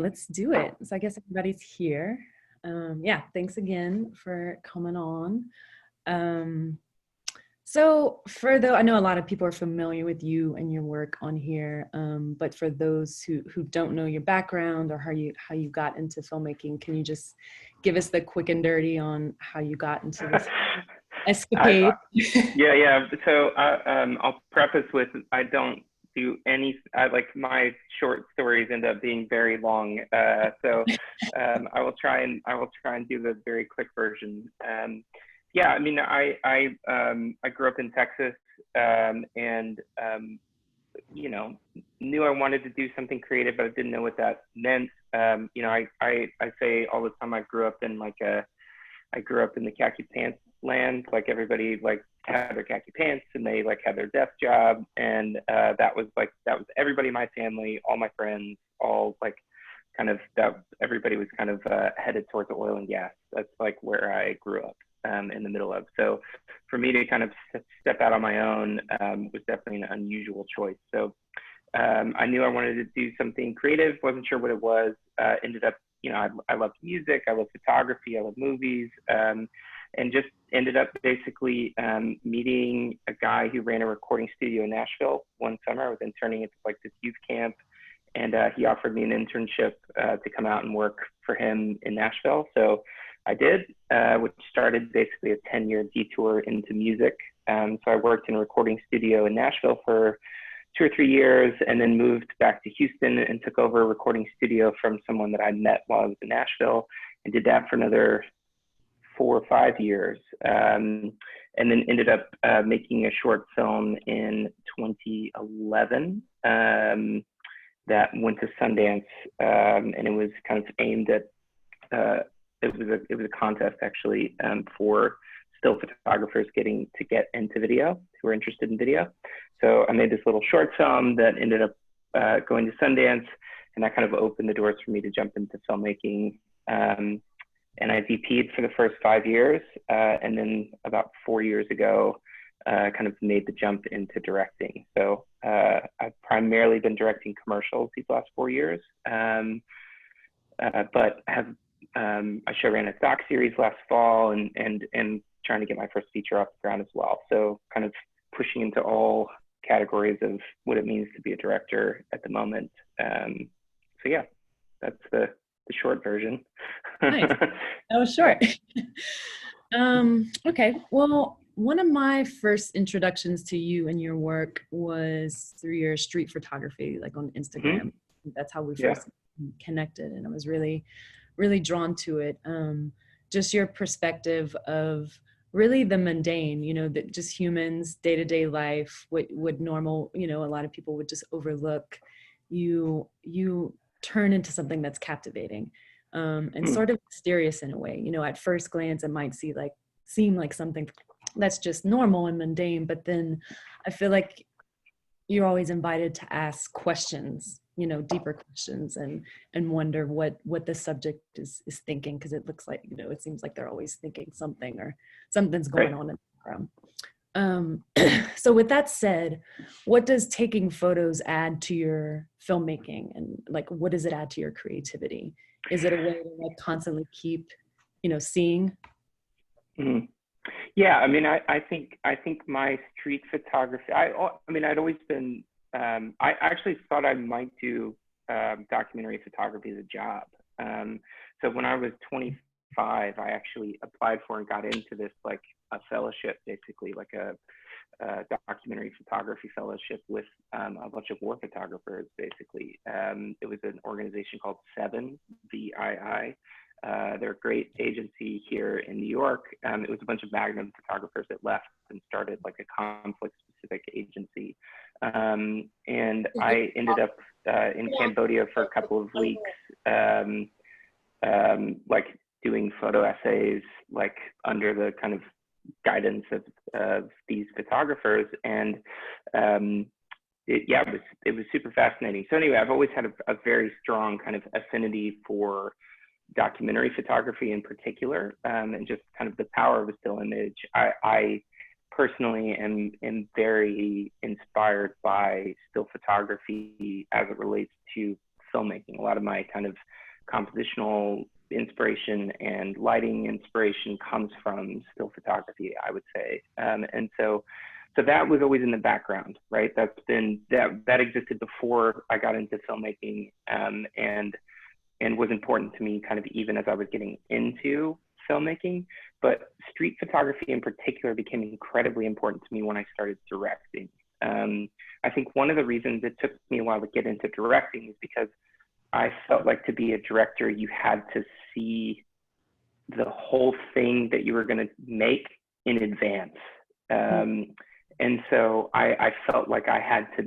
Let's do it. So I guess everybody's here. Yeah, thanks again for coming on. Um, I know a lot of people are familiar with you and your work on here, but for those who don't know your background or how you got into filmmaking, can you just give us the quick and dirty on how you got into this escapade? Yeah. So I'll preface with I don't do any. Like my short stories end up being very long. I will try and do the very quick version. Yeah, I mean I grew up in Texas, and you know, knew I wanted to do something creative, but I didn't know what that meant. I say all the time I grew up in the khaki pants land. Like everybody like had their khaki pants and they like had their desk job. And that was everybody in my family, all my friends, all like everybody was kind of headed towards oil and gas. That's like where I grew up in the middle of. So for me to kind of step out on my own was definitely an unusual choice. So I knew I wanted to do something creative, wasn't sure what it was. Ended up, I love music, I love photography, I love movies, and just ended up basically meeting a guy who ran a recording studio in Nashville one summer. I was interning at like this youth camp, and he offered me an internship to come out and work for him in Nashville. So I did, which started basically a 10-year detour into music. So I worked in a recording studio in Nashville for 2 or 3 years, and then moved back to Houston and took over a recording studio from someone that I met while I was in Nashville, and did that for another 4 or 5 years. And then ended up making a short film in 2011 that went to Sundance, and it was kind of aimed at, it was a contest actually for still photographers get into video, who are interested in video. So I made this little short film that ended up going to Sundance, and that kind of opened the doors for me to jump into filmmaking. And I VP'd for the first 5 years, and then about 4 years ago, kind of made the jump into directing. So I've primarily been directing commercials these last 4 years, but I show ran a doc series last fall, and trying to get my first feature off the ground as well. So kind of pushing into all categories of what it means to be a director at the moment. So yeah, that's the short version. Nice. That was short. Okay. Well, one of my first introductions to you and your work was through your street photography, like on Instagram. Mm-hmm. That's how we first connected, and I was really, really drawn to it. Just your perspective of really the mundane, that just humans, day-to-day life, what would normal, a lot of people would just overlook. You turn into something that's captivating. And sort of mysterious in a way. At first glance, it might seem like something that's just normal and mundane, but then I feel like you're always invited to ask questions, deeper questions, and wonder what the subject is thinking, because it looks like, it seems like they're always thinking something, or something's going on in the background. So with that said, what does taking photos add to your filmmaking, and like what does it add to your creativity? Is it a way to like constantly keep seeing? Mm-hmm. Yeah, I mean, I think my street photography, I'd always been, I actually thought I might do documentary photography as a job. So when I was 25, I actually applied for and got into this, like a fellowship, basically like a documentary photography fellowship with a bunch of war photographers, basically. It was an organization called Seven, VII. They're a great agency here in New York. It was a bunch of Magnum photographers that left and started like a conflict-specific agency. And I ended up in Cambodia for a couple of weeks, like doing photo essays, like under the kind of guidance of these photographers. And it was super fascinating. So anyway, I've always had a very strong kind of affinity for documentary photography in particular, and just kind of the power of a still image. I personally am very inspired by still photography as it relates to filmmaking. A lot of my kind of compositional inspiration and lighting inspiration comes from still photography, I would say. And so that was always in the background, right? That existed before I got into filmmaking, and was important to me kind of even as I was getting into filmmaking. But street photography in particular became incredibly important to me when I started directing. I think one of the reasons it took me a while to get into directing is because I felt like to be a director, you had to see the whole thing that you were going to make in advance. And so I felt like I had to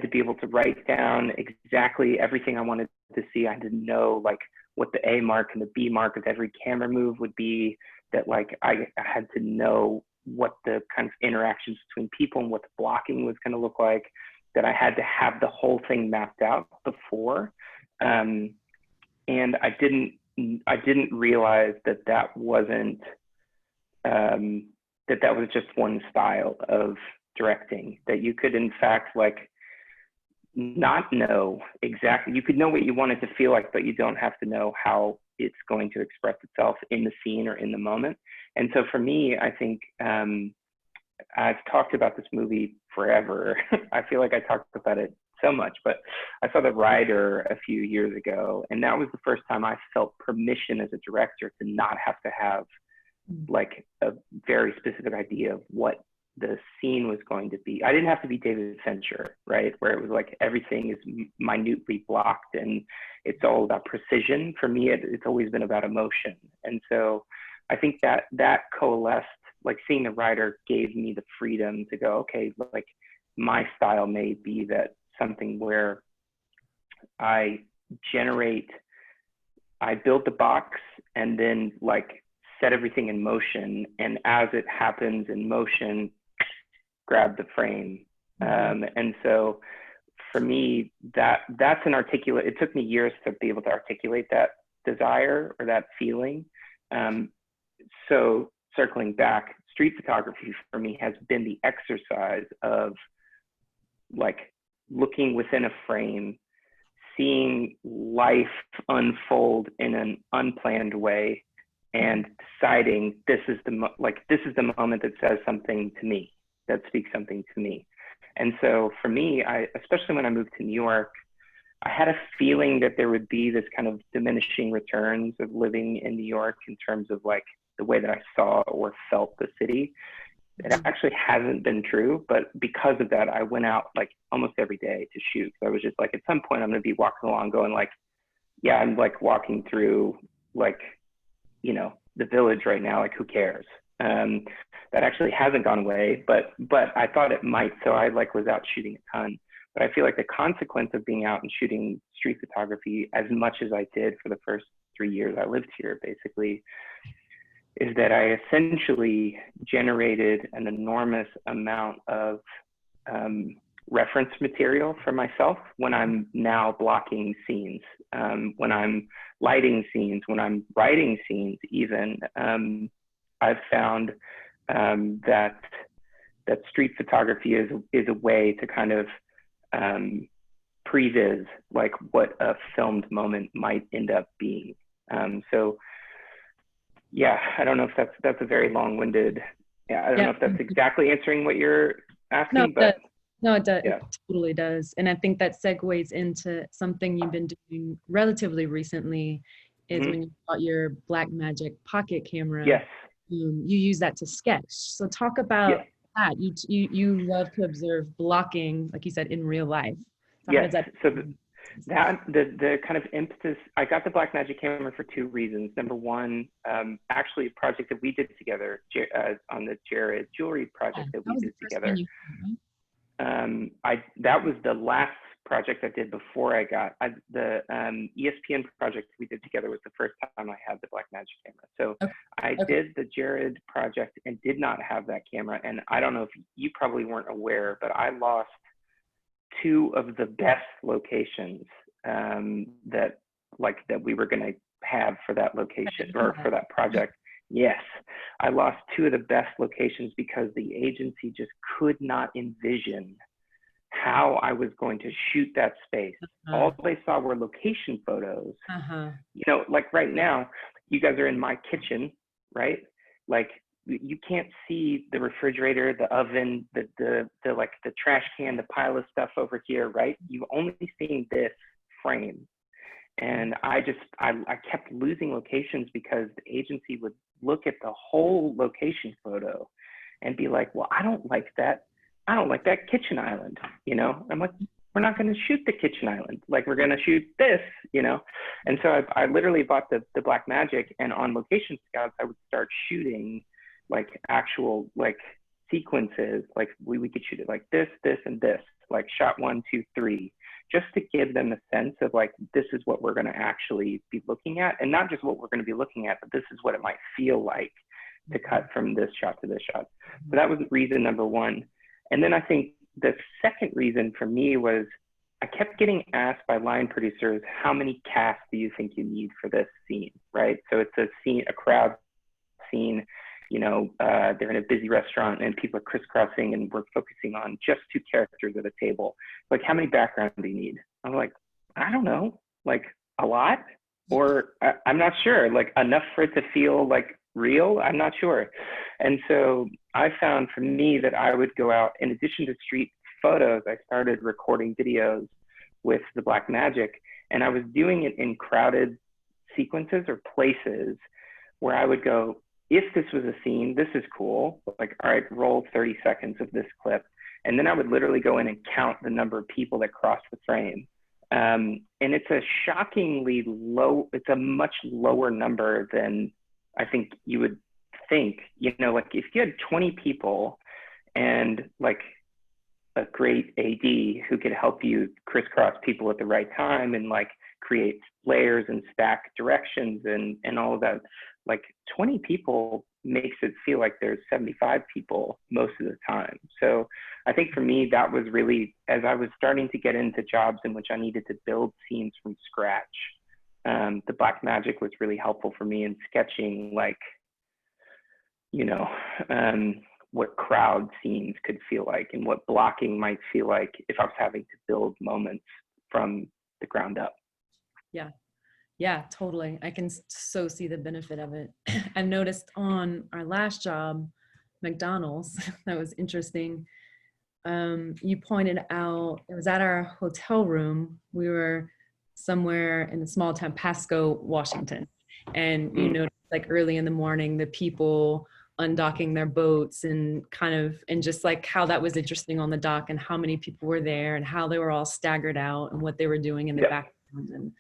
be able to write down exactly everything I wanted to see. I had to know like what the A mark and the B mark of every camera move would be, that like I had to know what the kind of interactions between people and what the blocking was going to look like, that I had to have the whole thing mapped out before. And I didn't realize that wasn't, that was just one style of directing, that you could in fact like not know exactly, you could know what you want it to feel like, but you don't have to know how it's going to express itself in the scene or in the moment. And so for me, I think I've talked about this movie forever. I feel like I talked about it so much, but I saw The Rider a few years ago, and that was the first time I felt permission as a director to not have to have like a very specific idea of what the scene was going to be. I didn't have to be David Fincher, right? Where it was like everything is minutely blocked and it's all about precision. For me, it's always been about emotion. And so I think that coalesced, like seeing The Rider gave me the freedom to go, okay, like my style may be that something where I build the box and then like set everything in motion, and as it happens in motion, grab the frame. And so for me, that's an articulate, it took me years to be able to articulate that desire or that feeling. So circling back, street photography for me has been the exercise of like looking within a frame, seeing life unfold in an unplanned way, and deciding this is the moment that says something to me, that speaks something to me. And so for me, especially when I moved to New York, I had a feeling that there would be this kind of diminishing returns of living in New York in terms of like the way that I saw or felt the city. It actually hasn't been true, but because of that, I went out like almost every day to shoot. So I was just like, at some point I'm going to be walking along going like, yeah, I'm like walking through like, you know, the Village right now, like who cares? That actually hasn't gone away, but I thought it might. So I like was out shooting a ton, but I feel like the consequence of being out and shooting street photography as much as I did for the first 3 years I lived here, basically, is that I essentially generated an enormous amount of reference material for myself when I'm now blocking scenes, when I'm lighting scenes, when I'm writing scenes even. I've found that street photography is a way to kind of previs like what a filmed moment might end up being. So yeah, I don't know if that's a very long-winded, I don't know if that's exactly answering what you're asking, but no, it does. Yeah. It totally does. And I think that segues into something you've been doing relatively recently is when you bought your Blackmagic pocket camera. Yes. You use that to sketch. So talk about that. You love to observe blocking, like you said, in real life. So yes. So the kind of impetus, I got the Blackmagic camera for 2 reasons. Number one, actually a project that we did together on the Jared jewelry project that we did together. That was the last project I did before I got the ESPN project we did together was the first time I had the Blackmagic camera. So I did the Jared project and did not have that camera. And I don't know if you probably weren't aware, but I lost 2 of the best locations that we were going to have for that location or for that project. Yes, I lost 2 of the best locations because the agency just could not envision how I was going to shoot that space. All they saw were location photos. You know, like right now, you guys are in my kitchen, right? Like you can't see the refrigerator, the oven, the like the trash can, the pile of stuff over here, right? You've only seen this frame. And I kept losing locations because the agency would look at the whole location photo and be like, well, I don't like that. I don't like that kitchen island, you know? I'm like, we're not going to shoot the kitchen island. Like, we're going to shoot this, you know? And so I literally bought the Blackmagic, and on Location Scouts, I would start shooting like actual like sequences. Like we could shoot it like this, this, and this, like shot 1, 2, 3, just to give them a sense of like, this is what we're going to actually be looking at. And not just what we're going to be looking at, but this is what it might feel like to cut from this shot to this shot. So that was reason number one. And then I think the second reason for me was I kept getting asked by line producers, how many casts do you think you need for this scene, right? So it's a scene, a crowd scene, you know, they're in a busy restaurant and people are crisscrossing and we're focusing on just 2 characters at a table. Like, how many backgrounds do you need? I'm like, I don't know, like a lot, or I'm not sure, like enough for it to feel like real, I'm not sure. And so I found for me that I would go out, in addition to street photos, I started recording videos with the Blackmagic, and I was doing it in crowded sequences or places where I would go, if this was a scene, this is cool. Like, all right, roll 30 seconds of this clip. And then I would literally go in and count the number of people that crossed the frame. And it's a shockingly low, it's a much lower number than I think you would think. You know, like if you had 20 people and like a great AD who could help you crisscross people at the right time and like create layers and stack directions and all of that, like 20 people makes it feel like there's 75 people most of the time. So I think for me, that was really, as I was starting to get into jobs in which I needed to build scenes from scratch, the Blackmagic was really helpful for me in sketching, like, you know, what crowd scenes could feel like and what blocking might feel like if I was having to build moments from the ground up. Yeah. Yeah, totally. I can so see the benefit of it. I've noticed on our last job, McDonald's, that was interesting. You pointed out, it was at our hotel room. We were somewhere in the small town, Pasco, Washington. And you know, like early in the morning, the people undocking their boats and kind of, and just like how that was interesting on the dock and how many people were there and how they were all staggered out and what they were doing in the background.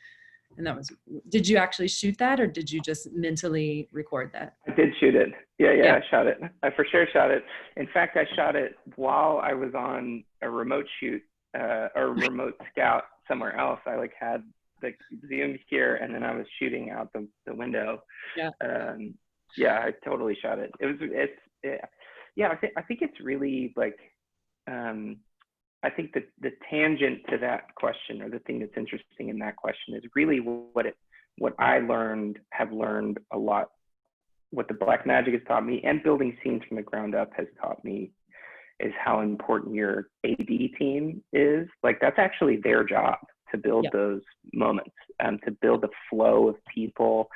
And that was, did you actually shoot that or did you just mentally record that? I did shoot it. Yeah, I shot it. I for sure shot it. In fact, I shot it while I was on a remote shoot or remote scout somewhere else. I like had the Zoom here and then I was shooting out the window. Yeah. I totally shot it. I think it's really like, I think that the tangent to that question, or the thing that's interesting in that question, is really what I have learned a lot. What the Blackmagic has taught me, and building scenes from the ground up has taught me, is how important your AD team is. Like, that's actually their job to build those moments, to build the flow of people,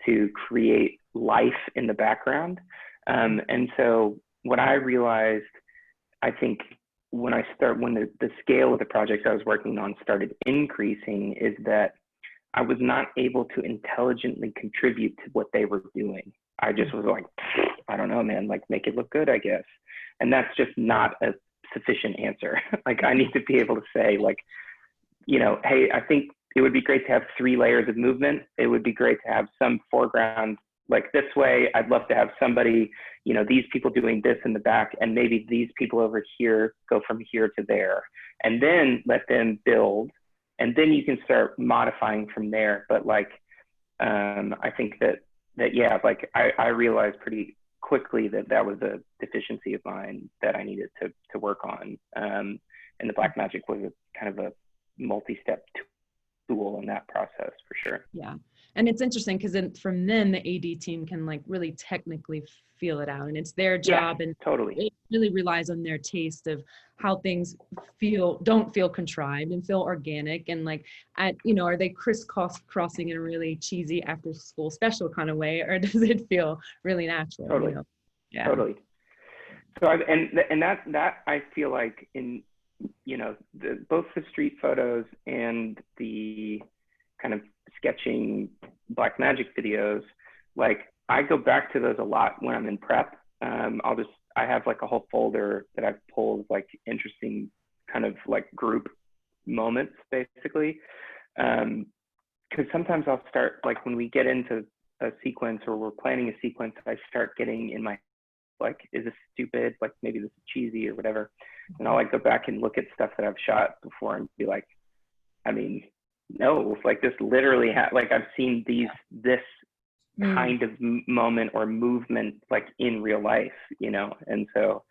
to create life in the background. And so what I realized, I think, when the scale of the projects I was working on started increasing, is that I was not able to intelligently contribute to what they were doing. I just was like, I don't know, man, like, make it look good, I guess. And that's just not a sufficient answer. Like, I need to be able to say, like, you know, hey, I think it would be great to have 3 layers of movement. It would be great to have some foreground like this way. I'd love to have somebody, you know, these people doing this in the back, and maybe these people over here go from here to there, and then let them build, and then you can start modifying from there. But like, I think that like I realized pretty quickly that was a deficiency of mine that I needed to work on. And the Blackmagic was a kind of a multi-step tool in that process for sure. Yeah. And it's interesting because then from then the AD team can like really technically feel it out, and it's their job, and totally, it really relies on their taste of how things don't feel contrived and feel organic, and like, are they crossing in a really cheesy after school special kind of way, or does it feel really natural? Totally. Yeah. Totally. So that I feel like in, both the street photos and the kind of sketching Black Magic videos, like I go back to those a lot when I'm in prep. I have like a whole folder that I've pulled like interesting kind of like group moments basically. Because sometimes I'll start, like when we get into a sequence or we're planning a sequence, I start getting in my, like, is this stupid? Like maybe this is cheesy or whatever. And I'll like go back and look at stuff that I've shot before and be like, I mean, no, like this literally like I've seen this kind of moment or movement like in real life, and so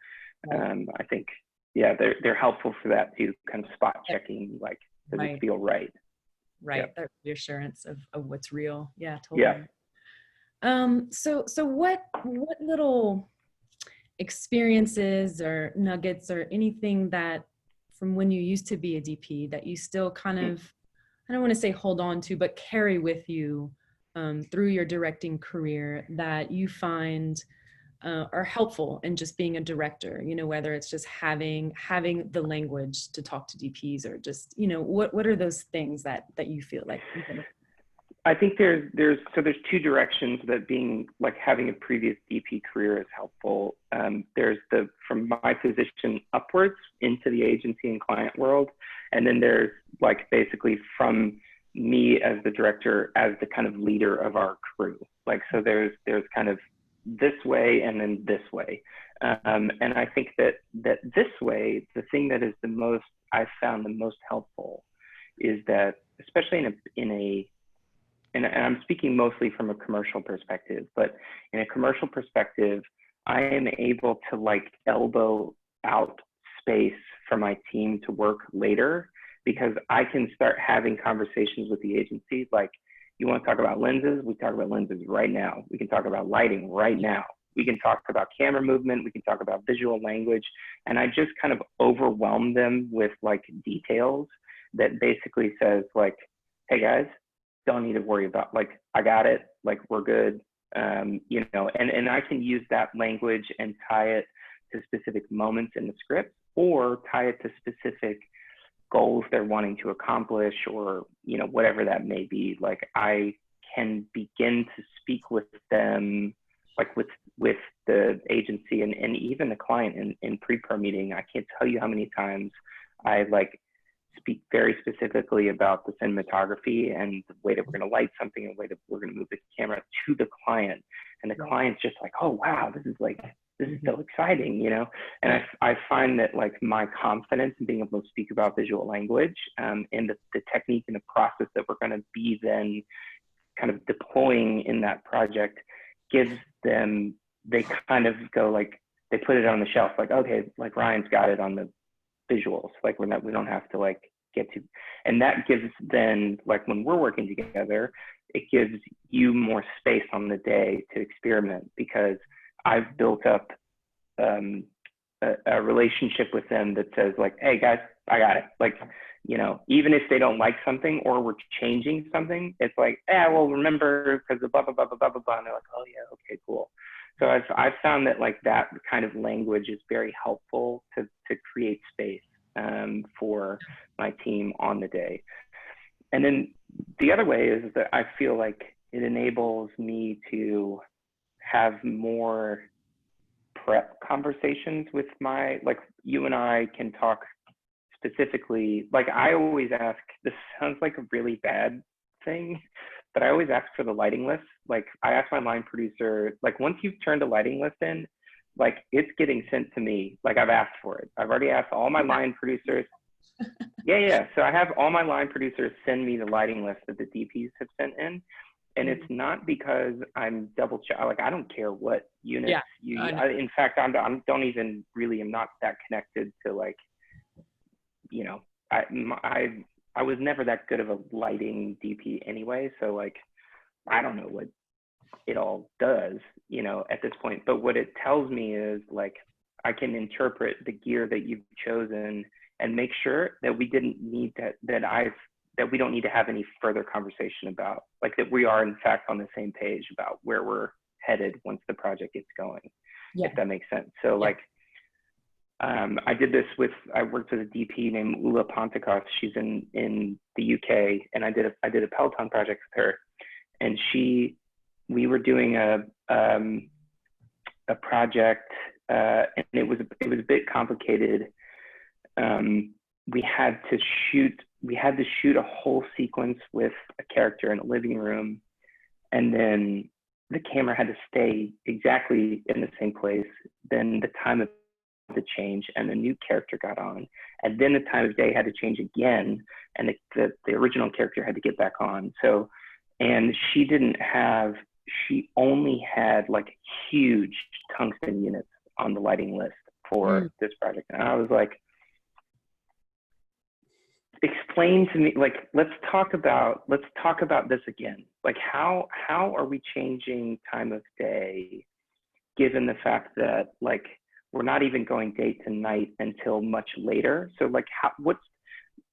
I think, yeah, they're helpful for that too, kind of spot checking, like, does it feel right? Right. That reassurance of what's real. Yeah, totally. So what little experiences or nuggets or anything that from when you used to be a DP that you still kind of, I don't want to say hold on to, but carry with you through your directing career that you find are helpful in just being a director, whether it's just having the language to talk to DPs, or just, what are those things that you feel like? I think there's two directions that being like having a previous DP career is helpful. There's from my position upwards into the agency and client world. And then there's like basically from me as the director, as the kind of leader of our crew. Like, so there's kind of this way and then this way. And I think that this way, the thing that is I've found the most helpful is that, especially and I'm speaking mostly from a commercial perspective, but in a commercial perspective, I am able to like elbow out space for my team to work later, because I can start having conversations with the agency. Like, you want to talk about lenses? We talk about lenses right now. We can talk about lighting right now. We can talk about camera movement. We can talk about visual language. And I just kind of overwhelm them with like details that basically says like, hey guys, don't need to worry about, like, I got it, like we're good. And I can use that language and tie it to specific moments in the script, or tie it to specific goals they're wanting to accomplish, or, whatever that may be. Like, I can begin to speak with them, like with the agency and even the client in pre-pro meeting. I can't tell you how many times I like speak very specifically about the cinematography and the way that we're going to light something and the way that we're going to move the camera to the client. And the client's just like, oh, wow, this is so exciting, And I find that like my confidence in being able to speak about visual language and the technique and the process that we're going to be then kind of deploying in that project gives them, they kind of go like, they put it on the shelf, like, okay, like Ryan's got it on the visuals, like we don't have to like get to, and that gives then, like when we're working together, it gives you more space on the day to experiment, because I've built up a relationship with them that says like, hey guys, I got it. Like, even if they don't like something or we're changing something, it's like, well, remember, because the blah, blah, blah, blah, blah, blah, blah. And they're like, oh yeah, okay, cool. So I've found that like that kind of language is very helpful to create space for my team on the day. And then the other way is that I feel like it enables me to have more prep conversations with like you and I can talk specifically. Like, I always ask, this sounds like a really bad thing, but I always ask for the lighting list. Like, I ask my line producer, like, once you've turned a lighting list in, like, it's getting sent to me. Like, I've asked for it. I've already asked all my line producers. Yeah. So I have all my line producers send me the lighting list that the DPs have sent in. And it's not because I'm double check. Like, I don't care what units in fact, I'm not that connected to like, I was never that good of a lighting DP anyway. So like, I don't know what it all does, at this point. But what it tells me is like, I can interpret the gear that you've chosen and make sure that we didn't need that we don't need to have any further conversation about, like that we are in fact on the same page about where we're headed once the project gets going, if that makes sense. So like, I did this I worked with a DP named Ula Pontikos. She's in the UK, and I did a Peloton project with her, and we were doing a project, and it was a bit complicated. We had to shoot a whole sequence with a character in a living room, and then the camera had to stay exactly in the same place. Then the time of the change, and the new character got on, and then the time of day had to change again, and the original character had to get back on. So, and she only had like huge tungsten units on the lighting list for this project, and I was like, explain to me, like, let's talk about this again. Like, how are we changing time of day, given the fact that like we're not even going day to night until much later? So like,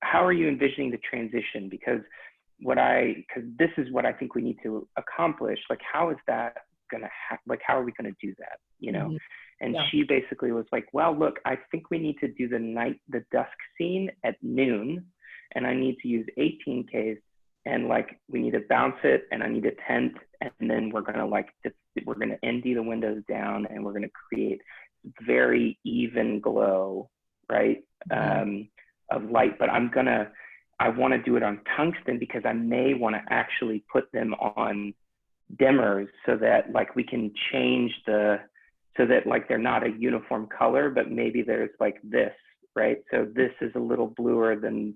how are you envisioning the transition? Because this is what I think we need to accomplish. Like, how is that gonna like, how are we gonna do that? You know? And she basically was like, well, look, I think we need to do the dusk scene at noon, and I need to use 18Ks, and like, we need to bounce it, and I need a tent, and then we're gonna ND the windows down, and we're gonna create very even glow, right, of light. But I want to do it on tungsten because I may want to actually put them on dimmers so that like we can change so that like they're not a uniform color, but maybe there's like this, right? So this is a little bluer than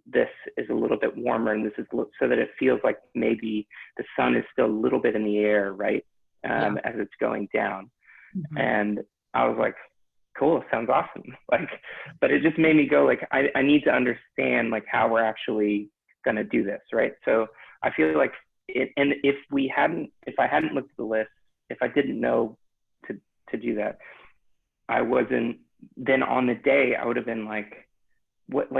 this, is a little bit warmer, and this is, so that it feels like maybe the sun is still a little bit in the air, right? As it's going down. And I was like, cool, sounds awesome. Like, but it just made me go like, I need to understand like how we're actually gonna do this, right? So I feel like and if I hadn't looked at the list, if I didn't know to do that, then on the day I would have been like, what's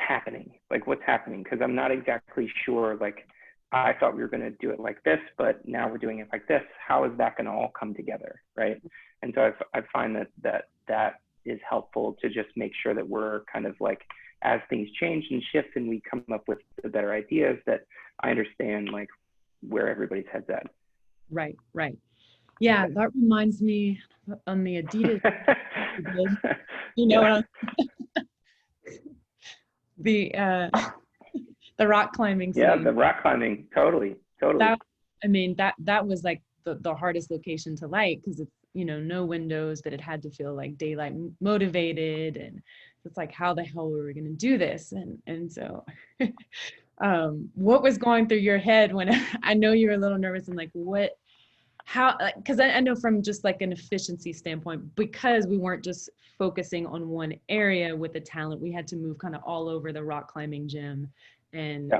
happening? Like, what's happening? Because I'm not exactly sure. Like, I thought we were going to do it like this, but now we're doing it like this. How is that going to all come together, right? And so I find that is helpful to just make sure that we're kind of like, as things change and shift and we come up with the better ideas, that I understand like where everybody's head's at. Right. Yeah, that reminds me on the Adidas, you know, the rock climbing scene. Yeah, the rock climbing, totally. That was like the hardest location to light, because it's, you know, no windows, but it had to feel like daylight motivated, and it's like, how the hell were we going to do this? And so what was going through your head when I know you were a little nervous, and like, because I know from just like an efficiency standpoint, because we weren't just focusing on one area with the talent, we had to move kind of all over the rock climbing gym and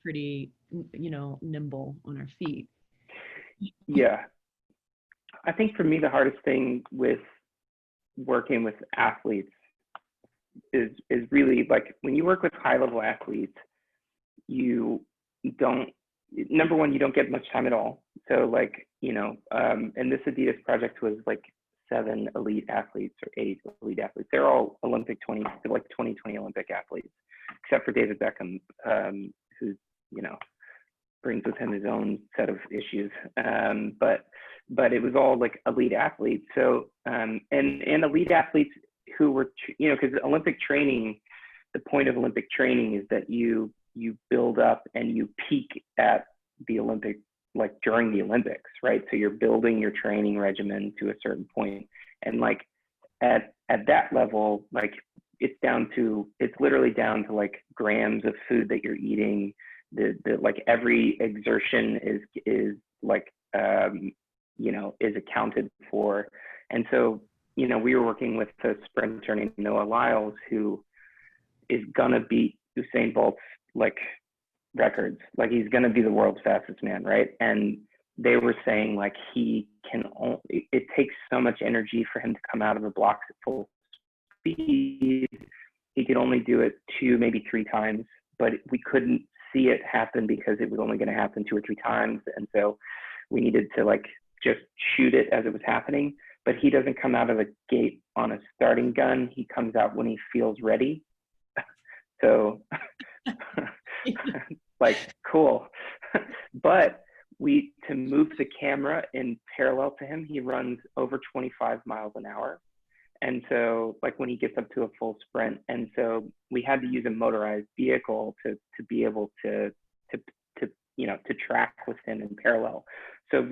pretty, you know, nimble on our feet. Yeah. I think for me, the hardest thing with working with athletes is really like, when you work with high level athletes, you don't, number one, you don't get much time at all. So like, you know, and this Adidas project was like 7 elite athletes or 8 elite athletes. They're all Olympic 2020 Olympic athletes, except for David Beckham, who, you know, brings with him his own set of issues. But it was all like elite athletes. So, and elite athletes who were, you know, because Olympic training, the point of Olympic training is that you build up and you peak at the Olympic, like during the Olympics, right? So you're building your training regimen to a certain point. And like at that level, like it's literally down to like grams of food that you're eating. The like every exertion is like, you know, is accounted for. And so, you know, we were working with a sprinter named Noah Lyles, who is gonna beat Usain Bolt's like records. Like, he's gonna be the world's fastest man, right? And they were saying like he can only, it takes so much energy for him to come out of the blocks at full speed. He could only do it 2, maybe 3 times, but we couldn't see it happen because it was only going to happen 2 or 3 times. And so we needed to like just shoot it as it was happening. But he doesn't come out of the gate on a starting gun. He comes out when he feels ready. So like, cool. But to move the camera in parallel to him, he runs over 25 miles an hour. And so like when he gets up to a full sprint, and so we had to use a motorized vehicle to be able to track with him in parallel. So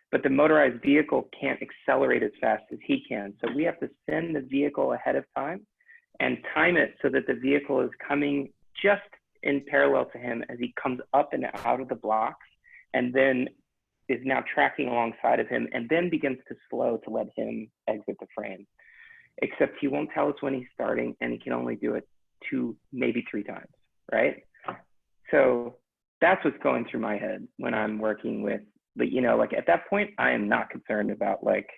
but the motorized vehicle can't accelerate as fast as he can. So we have to send the vehicle ahead of time and time it so that the vehicle is coming just in parallel to him as he comes up and out of the blocks, and then is now tracking alongside of him, and then begins to slow to let him exit the frame. Except he won't tell us when he's starting, and he can only do it 2, maybe 3 times, right? So that's what's going through my head when I'm working with, but like at that point, I am not concerned about like,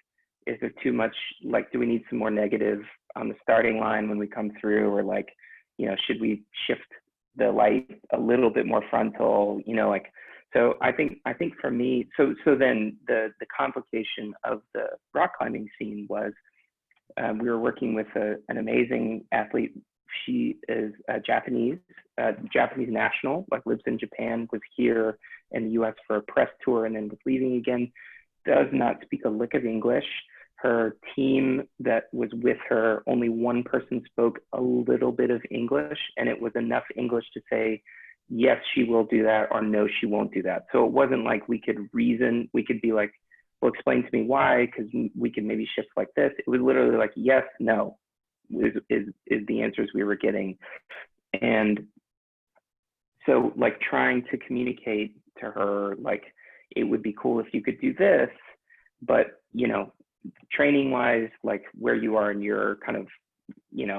is there too much, like, do we need some more negative on the starting line when we come through, or like, should we shift the light a little bit more frontal, like, so I think for me, so then the complication of the rock climbing scene was, we were working with an amazing athlete. She is Japanese national, like lives in Japan, was here in the US for a press tour, and then was leaving again, does not speak a lick of English. Her team that was with her, only one person spoke a little bit of English, and it was enough English to say, yes, she will do that, or no, she won't do that. So it wasn't like we could reason, we could be like, well, explain to me why, because we can maybe shift like this. It was literally like, yes, no, is the answers we were getting. And so like trying to communicate to her, like, it would be cool if you could do this, but, training wise, like where you are in your kind of, we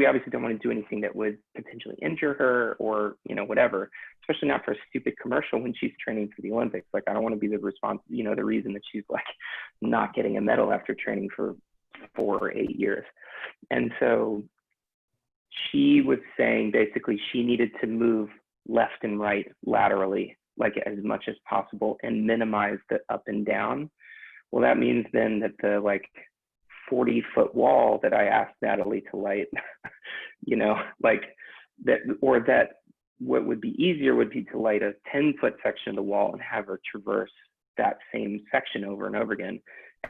obviously don't want to do anything that would potentially injure her or, whatever, especially not for a stupid commercial when she's training for the Olympics. Like, I don't want to be the the reason that she's like not getting a medal after training for 4 or 8 years. And so she was saying basically she needed to move left and right laterally, like as much as possible, and minimize the up and down. Well, that means then that the like 40-foot wall that I asked Natalie to light, like that, or that what would be easier would be to light a 10-foot section of the wall and have her traverse that same section over and over again.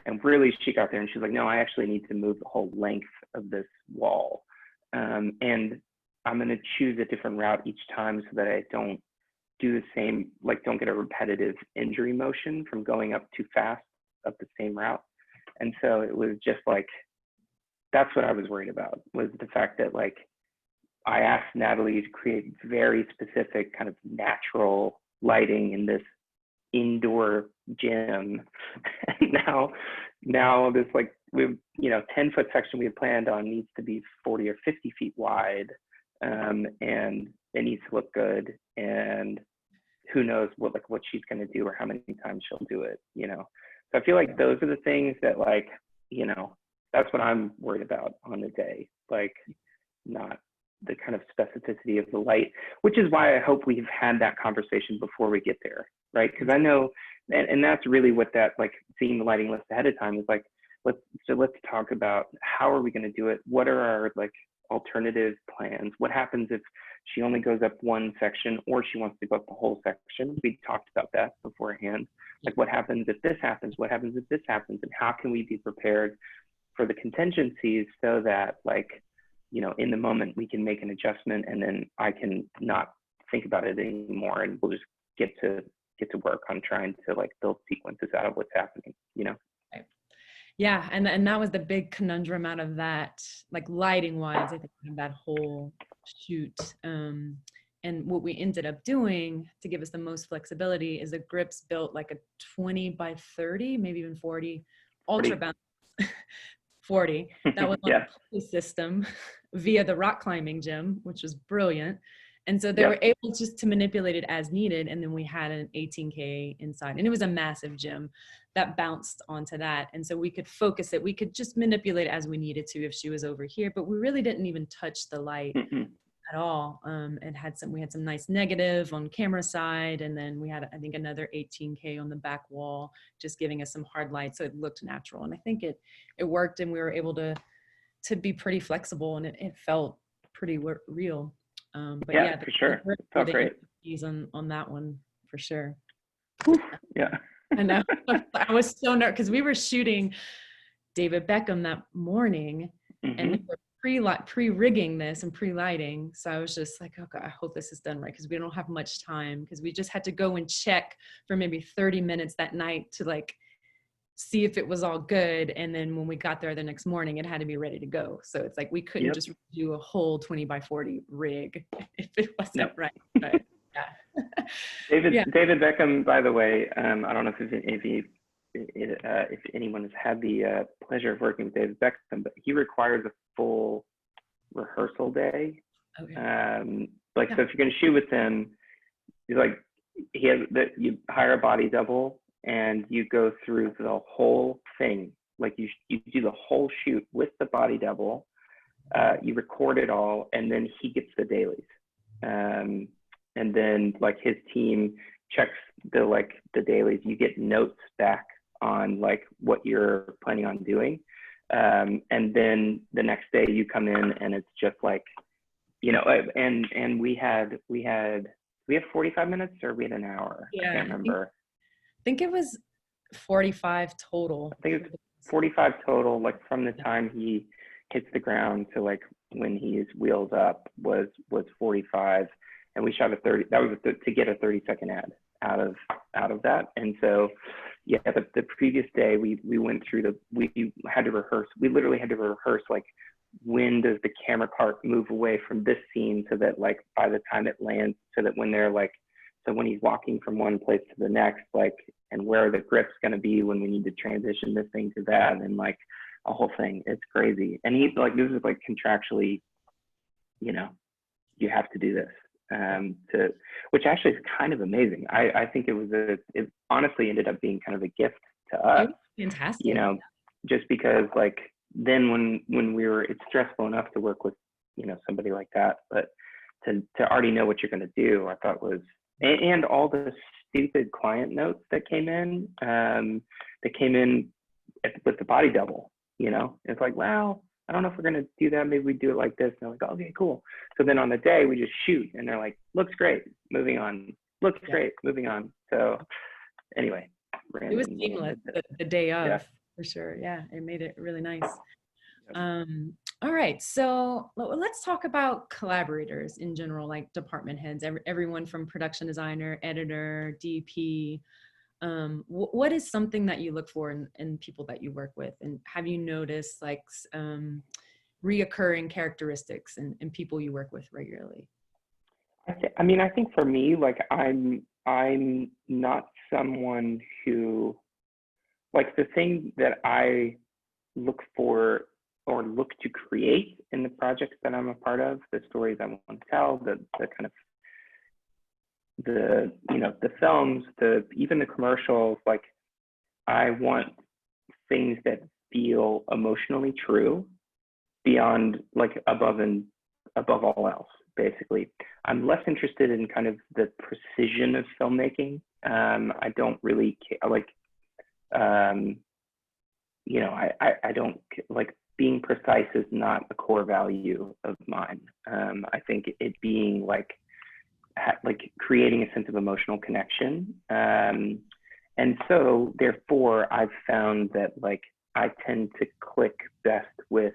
And really she got there and she's like, no, I actually need to move the whole length of this wall. And I'm going to choose a different route each time so that I don't do the same, like don't get a repetitive injury motion from going up too fast up the same route. And so it was just like, that's what I was worried about, was the fact that like, I asked Natalie to create very specific kind of natural lighting in this indoor gym. And now this like, 10-foot section we had planned on needs to be 40 or 50 feet wide. And it needs to look good. And who knows what she's going to do or how many times she'll do it, So I feel like those are the things that like, that's what I'm worried about on the day, like not the kind of specificity of the light, which is why I hope we've had that conversation before we get there, right? Because I know, and that's really what that, like seeing the lighting list ahead of time is like, let's talk about how are we going to do it? What are our like alternative plans? What happens if she only goes up one section or she wants to go up the whole section? We talked about that beforehand. Like what happens if this happens? What happens if this happens? And how can we be prepared for the contingencies so that like, in the moment we can make an adjustment and then I can not think about it anymore and we'll just get to work on trying to like build sequences out of what's happening, Right. Yeah. And that was the big conundrum out of that, like lighting wise, I think that whole shoot. And what we ended up doing to give us the most flexibility is the grips built like a 20 by 30, maybe even 40 ultra bounce 40. That was on yeah. the system via the rock climbing gym, which was brilliant. And so they were able just to manipulate it as needed. And then we had an 18K inside, and it was a massive gym that bounced onto that. And so we could focus it. We could just manipulate it as we needed to if she was over here, but we really didn't even touch the light at all. We had some nice negative on camera side. And then we had, I think, another 18K on the back wall, just giving us some hard light. So it looked natural. And I think it worked, and we were able to be pretty flexible, and it felt pretty real. But yeah, for sure. It felt great. On that one for sure. Yeah. I know. I was so nervous because we were shooting David Beckham that morning, and we were pre-rigging this and pre-lighting. So I was just like, okay, I hope this is done right, because we don't have much time, because we just had to go and check for maybe 30 minutes that night to like see if it was all good. And then when we got there the next morning, it had to be ready to go. So it's like we couldn't just do a whole 20x40 rig if it wasn't right. But David Beckham, by the way, I don't know if anyone has had the pleasure of working with David Beckham, but he requires a full rehearsal day. So if you're going to shoot with him, he's like, you hire a body double, and you go through the whole thing. Like you do the whole shoot with the body double. You record it all, and then he gets the dailies. And then like his team checks the dailies. You get notes back on like what you're planning on doing. And then the next day you come in, and it's just like, and we had 45 minutes, or we had an hour. I can't remember. I think it was 45 total. I think it's 45 total, like from the time he hits the ground to like when he is wheels up was 45. And we shot a 30, that was to get a 30-second ad out of that. And so, the previous day we went through we had to rehearse. We literally had to rehearse, like, when does the camera part move away from this scene, so that like by the time it lands, so that when they're like, so when he's walking from one place to the next, like, and where are the grips going to be when we need to transition this thing to that, and like a whole thing. It's crazy. And he's like, this is like contractually, you have to do this, which actually is kind of amazing. I think it honestly ended up being kind of a gift to us. Fantastic. Just because like then when it's stressful enough to work with, somebody like that, but to already know what you're going to do, I thought was, and all the stupid client notes that came in with the body double, it's like, wow, I don't know if we're going to do that. Maybe we do it like this. And they're like, okay, cool. So then on the day we just shoot, and they're like, looks great, moving on. Looks great, moving on. So anyway, it was seamless the day of, for sure. Yeah, it made it really nice. All right, so let's talk about collaborators in general, like department heads, everyone from production designer, editor, DP. What is something that you look for in people that you work with? And have you noticed like reoccurring characteristics in people you work with regularly? I think for me, like I'm not someone who, like, the thing that I look for or look to create in the projects that I'm a part of, the stories I want to tell, the kind of the films, even the commercials, like I want things that feel emotionally true beyond, like, above all else, basically. I'm less interested in kind of the precision of filmmaking. I don't really care, like, I don't like, being precise is not a core value of mine. I think it being like creating a sense of emotional connection. And so therefore I've found that, like, I tend to click best with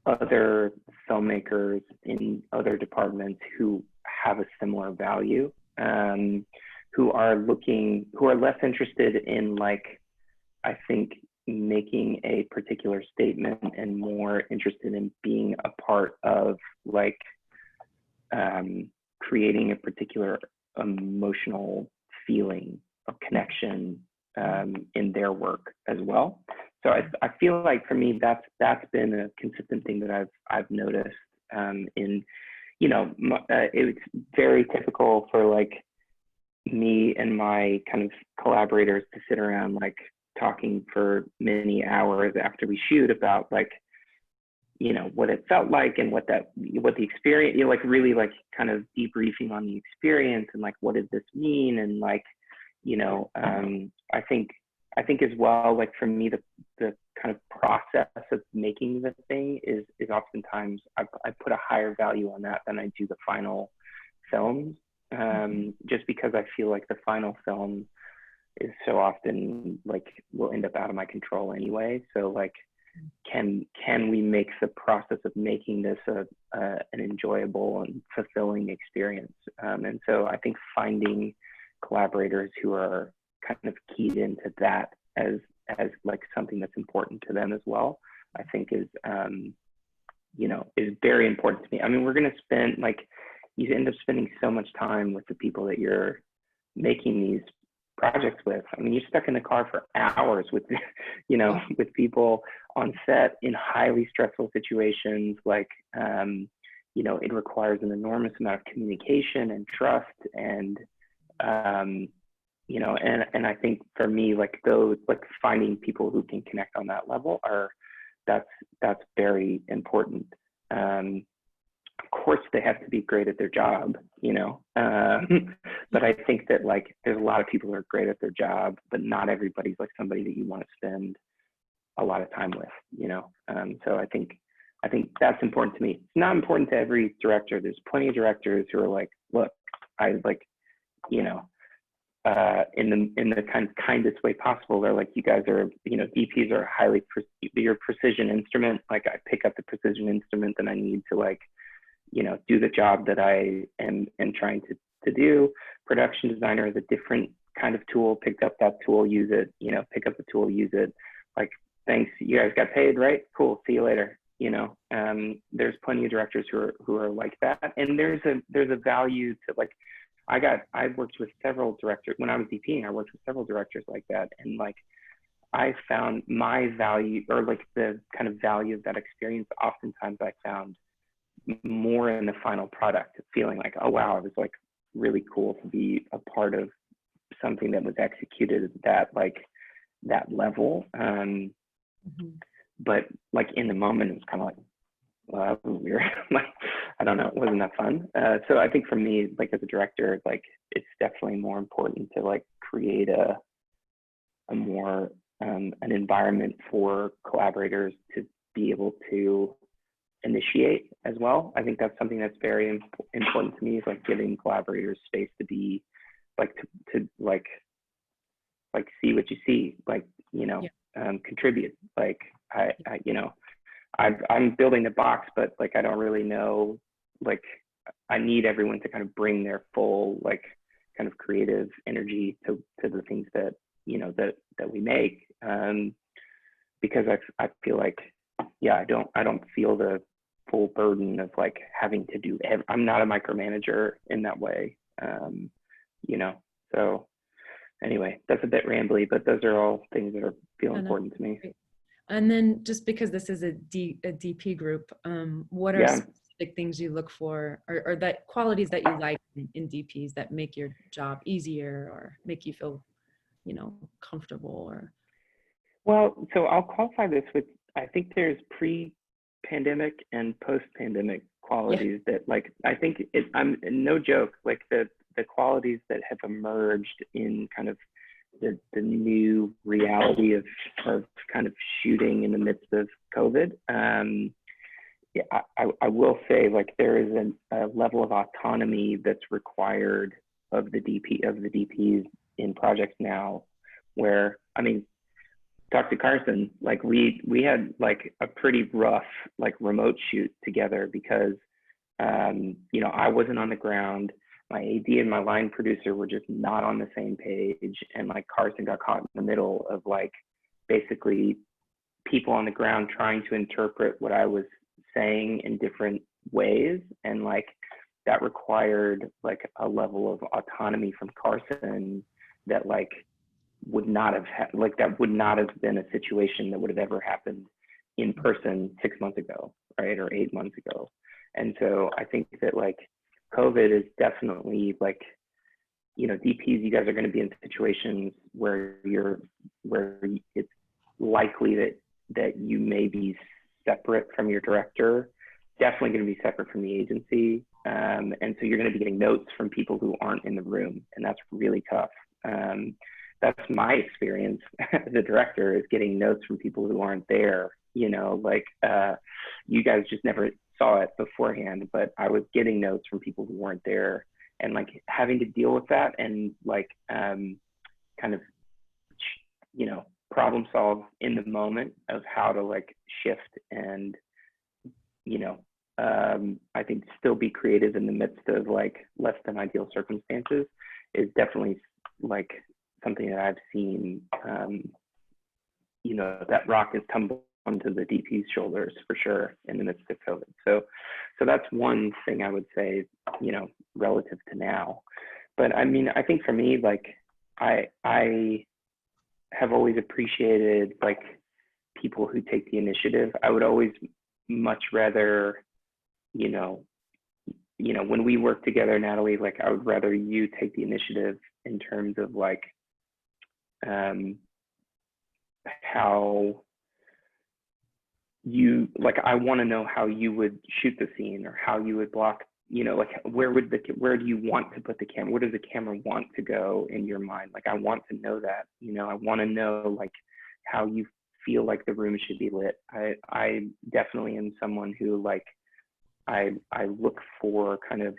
other filmmakers in other departments who have a similar value, who are less interested in, like, I think, making a particular statement, and more interested in being a part of, like, creating a particular emotional feeling of connection in their work as well. So I feel like for me that's been a consistent thing that I've noticed in you know, it's very typical for like me and my kind of collaborators to sit around like talking for many hours after we shoot about like, you know, what it felt like and what the experience, you know, like really like kind of debriefing on the experience and like, what does this mean? And like, you know, I think as well, like for me, the kind of process of making the thing is oftentimes I put a higher value on that than I do the final films, just because I feel like the final film is so often like will end up out of my control anyway. So like, can we make the process of making this an enjoyable and fulfilling experience? And so I think finding collaborators who are kind of keyed into that as like something that's important to them as well, I think is, you know, is very important to me. I mean, we're going to spend like, you end up spending so much time with the people that you're making these projects with. I mean, you're stuck in the car for hours with, you know, with people on set in highly stressful situations. Like, you know, it requires an enormous amount of communication and trust and, you know, and I think for me, like those, like finding people who can connect on that level that's very important. Of course they have to be great at their job, you know, but I think that like there's a lot of people who are great at their job, but not everybody's like somebody that you want to spend a lot of time with, you know. So I think that's important to me. It's not important to every director. There's plenty of directors who are like, look, I like, you know, in the kindest way possible, they're like, you guys are, you know, DPs are highly your precision instrument. Like I pick up the precision instrument and I need to like, you know, do the job that I am trying to do. Production designer is a different kind of tool. Pick up that tool, use it, you know, pick up the tool, use it. Like, thanks, you guys got paid, right? Cool, see you later. You know, there's plenty of directors who are like that. And there's a value to like, I've worked with several directors when I was DPing. I worked with several directors like that, and like I found my value, or like the kind of value of that experience. Oftentimes, I found more in the final product, feeling like, oh wow, it was like really cool to be a part of something that was executed at that level. But like in the moment, it was kind of like, well, that was weird. Like, I don't know, it wasn't that fun. So I think for me, like as a director, like it's definitely more important to like create a more an environment for collaborators to be able to initiate as well. I think that's something that's very important to me, is like giving collaborators space to be like to like see what you see, like, you know, contribute. Like I you know, I'm building the box, but like I don't really know, like I need everyone to kind of bring their full like kind of creative energy to the things that, you know, that we make, because I feel like, yeah, I don't feel the full burden of like having to do I'm not a micromanager in that way, you know. So anyway, that's a bit rambly, but those are all things that feel important to me. And then just because this is a DP group, what are specific things you look for, or that qualities that you like in DPs that make your job easier or make you feel, you know, comfortable? Or well, so I'll qualify this with, I think there's pre-pandemic and post-pandemic qualities that like, I think I'm no joke, like the qualities that have emerged in kind of the new reality of kind of shooting in the midst of COVID. Yeah, I will say, like, there is a level of autonomy that's required of the DPs in projects now, where, I mean, talk to Carson, like we had like a pretty rough like remote shoot together because you know, I wasn't on the ground. My AD and my line producer were just not on the same page, and like Carson got caught in the middle of like basically people on the ground trying to interpret what I was saying in different ways, and like that required like a level of autonomy from Carson that like would not have that would not have been a situation that would have ever happened in person 6 months ago, right, or 8 months ago. And so I think that like COVID is definitely like, you know, DPs, you guys are going to be in situations where it's likely that you may be separate from your director, definitely going to be separate from the agency. And so you're going to be getting notes from people who aren't in the room, and that's really tough. That's my experience as a director, is getting notes from people who aren't there. You know, like you guys just never saw it beforehand, but I was getting notes from people who weren't there, and like having to deal with that and like kind of, you know, problem solve in the moment of how to like shift and, you know, I think still be creative in the midst of like less than ideal circumstances is definitely like something that I've seen, you know, that rock has tumbled onto the DP's shoulders for sure in the midst of COVID. So that's one thing I would say, you know, relative to now. But I mean, I think for me, like I have always appreciated like people who take the initiative. I would always much rather, you know, when we work together, Natalie, like I would rather you take the initiative in terms of like how you, like, I want to know how you would shoot the scene or how you would block, you know, like where do you want to put the camera? Where does the camera want to go in your mind? Like, I want to know that, you know, I want to know like how you feel like the room should be lit. I definitely am someone who like, I look for kind of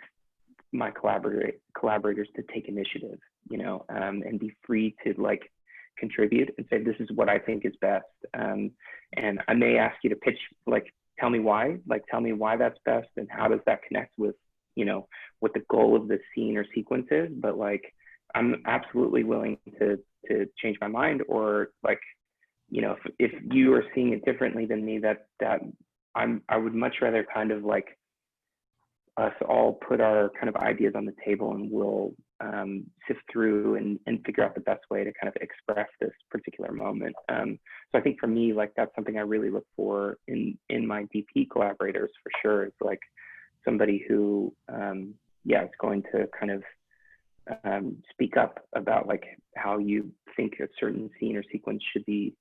my collaborators to take initiative, you know, and be free to like contribute and say, this is what I think is best. And I may ask you to pitch, like, tell me why that's best and how does that connect with, you know, what the goal of the scene or sequence is. But like, I'm absolutely willing to change my mind, or like, you know, if you are seeing it differently than me, that I would much rather kind of like us all put our kind of ideas on the table, and we'll sift through and figure out the best way to kind of express this particular moment. So I think for me, like that's something I really look for in my DP collaborators for sure. It's like somebody who, is going to kind of speak up about like how you think a certain scene or sequence should be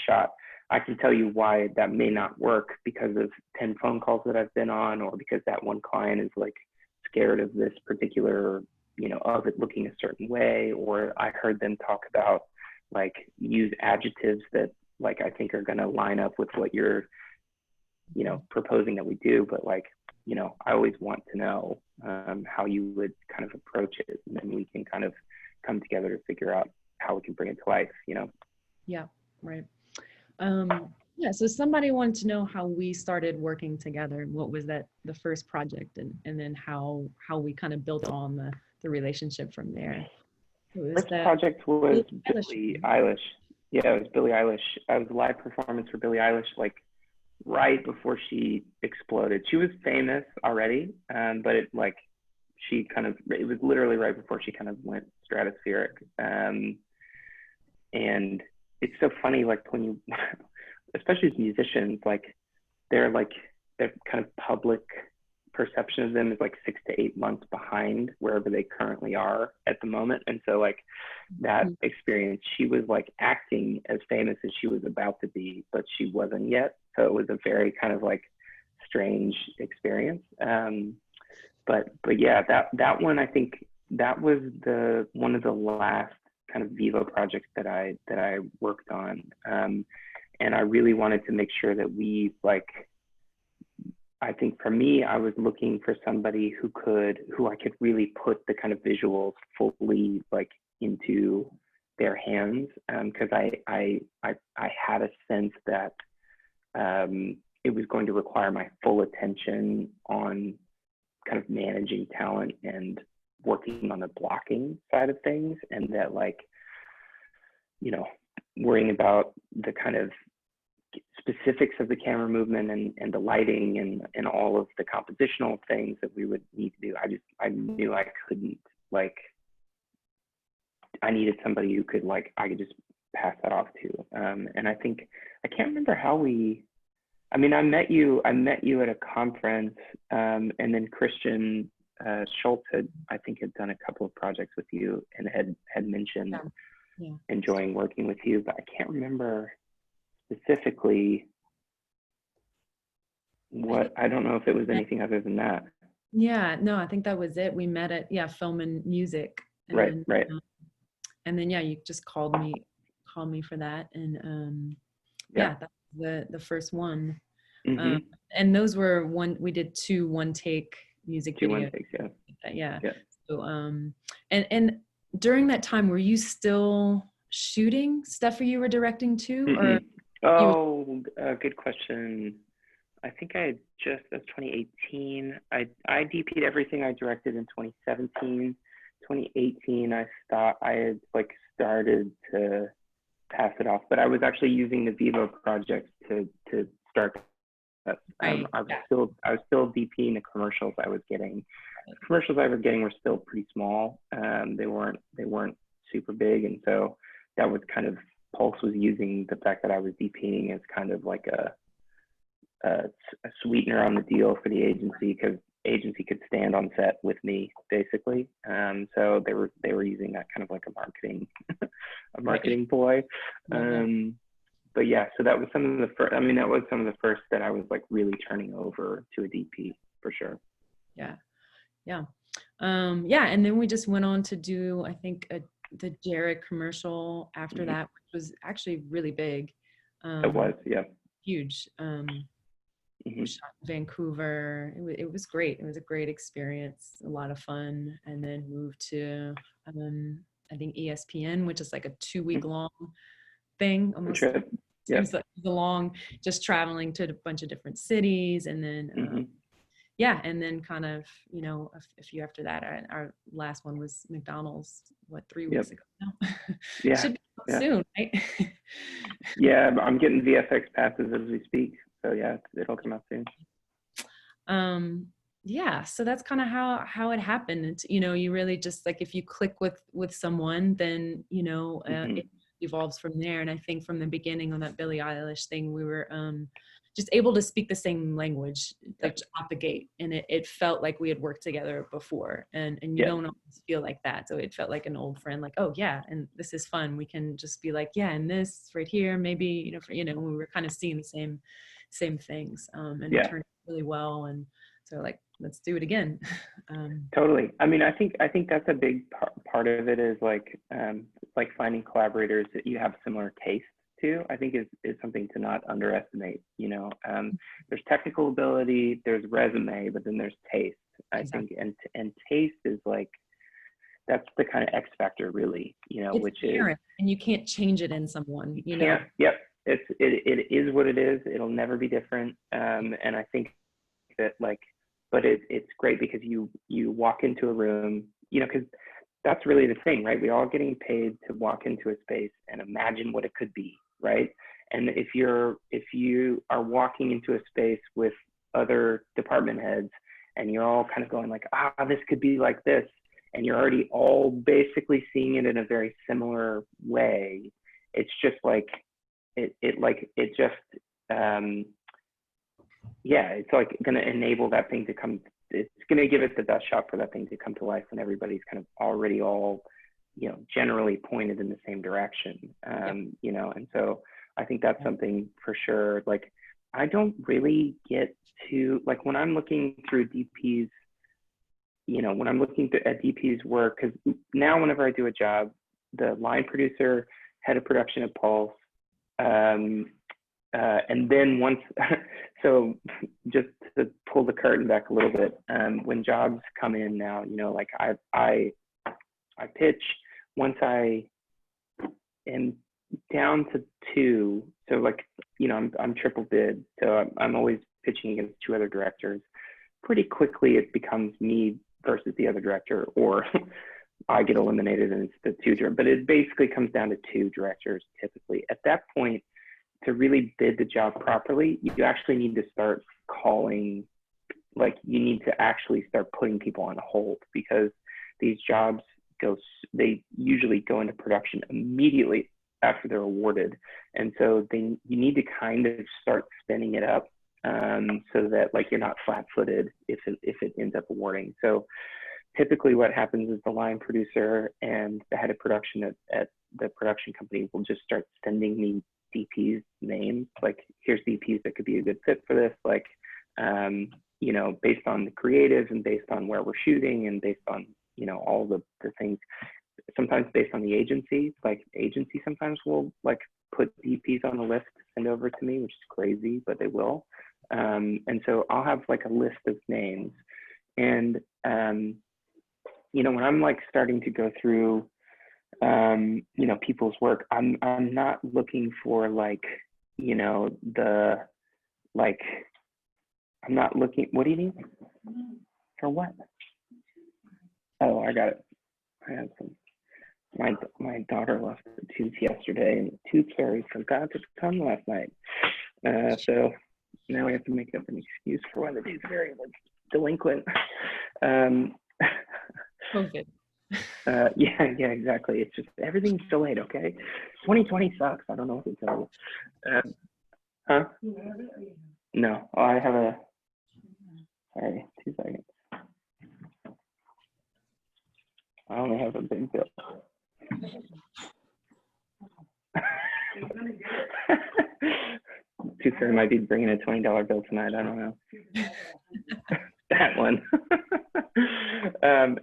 shot. I can tell you why that may not work because of 10 phone calls that I've been on, or because that one client is like scared of this particular, you know, of it looking a certain way, or I heard them talk about like use adjectives that like I think are going to line up with what you're, you know, proposing that we do. But like, you know, I always want to know how you would kind of approach it, and then we can kind of come together to figure out how we can bring it to life, you know? Yeah, right. So somebody wanted to know how we started working together. What was the first project, and then how we kind of built on the relationship from there. First project was Billie Eilish. Yeah, it was Billie Eilish. I was a live performance for Billie Eilish, like right before she exploded. She was famous already, but it was literally right before she kind of went stratospheric. And it's so funny, like when you, especially as musicians, like their kind of public perception of them is like 6 to 8 months behind wherever they currently are at the moment. And so like that experience, she was like acting as famous as she was about to be, but she wasn't yet. So it was a very kind of like strange experience. But yeah, that one, I think that was one of the last kind of Vevo projects that I worked on. And I really wanted to make sure that we like, I think for me, I was looking for somebody who I could really put the kind of visuals fully like into their hands. Cause I had a sense that it was going to require my full attention on kind of managing talent and working on the blocking side of things, and that like, you know, worrying about the kind of specifics of the camera movement and the lighting and all of the compositional things that we would need to do. I knew I couldn't, like, I needed somebody who could like, I could just pass that off to. And I think, I can't remember how I mean, I met you at a conference, and then Christian Schultz I think, had done a couple of projects with you and had mentioned Yeah. enjoying working with you, but I can't remember specifically I don't know if it was anything other than that. Yeah, no, I think that was it. We met at Film and Music, Right, and right. then you just called me for that, and Yeah. that was the first one. Mm-hmm. And those were we did 2 one-take music Two one videos. takes, yeah. Yeah. Yeah. So and during that time, were you still shooting stuff, or you were directing too, or you were? Oh, good question. I think that's 2018. I DP'd everything I directed in 2017. 2018, I had like started to pass it off, but I was actually using the Vivo project to start that. Right. I was still DPing the commercials I was getting. The commercials I was getting were still pretty small. They weren't super big, and so that was kind of, Pulse was using the fact that I was DPing as kind of like a sweetener on the deal for the agency, because agency could stand on set with me basically. So they were using that kind of like a marketing ploy. But yeah, so that was some of the first. I mean, that was some of the first that I was like really turning over to a DP for sure. Yeah. And then we just went on to do, I think, the Jared commercial after that, which was actually really big. It was, yeah. Huge. We shot in Vancouver. It was great. It was a great experience, a lot of fun. And then moved to, I think, ESPN, which is like a 2-week long thing. Almost. Trip. Yeah. It was long, just traveling to a bunch of different cities. And then, and then kind of, a few after that. Our last one was McDonald's, 3 weeks ago now? Yeah. Should be soon, right? Yeah, I'm getting VFX passes as we speak. So yeah, it'll come out soon. So that's kind of how it happened. It's, you really just like, if you click with someone, then it evolves from there. And I think from the beginning on that Billie Eilish thing, we were just able to speak the same language, like out the gate, and it felt like we had worked together before, and you don't always feel like that. So it felt like an old friend, like, oh yeah, and this is fun. We can just be like, yeah, and this right here, maybe we were kind of seeing the same things, and it turned out really well. And so like, let's do it again. Totally. I mean, I think that's a big part of it, is like finding collaborators that you have similar tastes to. I think is something to not underestimate. There's technical ability, there's resume, but then there's taste. Exactly. I think, and taste is like, that's the kind of X factor, really. It's which apparent, is, and you can't change it in someone. You know. Yep. It is what it is. It'll never be different. And I think that but it's great because you walk into a room, because that's really the thing, right? We're all getting paid to walk into a space and imagine what it could be, right? And if you are walking into a space with other department heads and you're all kind of going like, this could be like this, and you're already all basically seeing it in a very similar way, it's just like, it's like going to enable that thing to come. It's going to give it the best shot for that thing to come to life when everybody's kind of already all, generally pointed in the same direction. And so I think that's something for sure. Like, I don't really get to, like, when I'm looking through DP's, when I'm looking at DP's work, because now whenever I do a job, the line producer, head of production at Pulse, and then once, so just to pull the curtain back a little bit, when jobs come in now, like I pitch, once I am down to 2, so like, I'm triple bid, so I'm always pitching against 2 other directors. Pretty quickly it becomes me versus the other director, or I get eliminated and it's the 2 directors, but it basically comes down to 2 directors typically. At that point, to really bid the job properly, you actually need to start calling, like, you need to actually start putting people on hold, because these jobs they usually go into production immediately after they're awarded. And so you need to kind of start spinning it up so that like you're not flat-footed if it ends up awarding. So typically what happens is the line producer and the head of production at the production company will just start sending me DPs names, like here's DPs that could be a good fit for this, like you know, based on the creative and based on where we're shooting and based on, you know, all the things, sometimes based on the agency, like agency sometimes will like put DPs on the list to send over to me, which is crazy, but they will. And so I'll have like a list of names, and you know, when I'm like starting to go through you know, people's work, I'm not looking for like, you know, the like, I'm not looking, what do you need? For what? Oh, I got it. I have some, my daughter lost the tooth yesterday, and the tooth fairy forgot to come last night. So now we have to make up an excuse for why the tooth fairy was delinquent. COVID. Yeah, exactly. It's just everything's delayed. Okay, 2020 sucks. I don't know what to tell you. Huh? No, oh, I have a. Sorry, 2 seconds. I only have a big bill. Tooth fairy might be bringing a $20 bill tonight. I don't know. That one.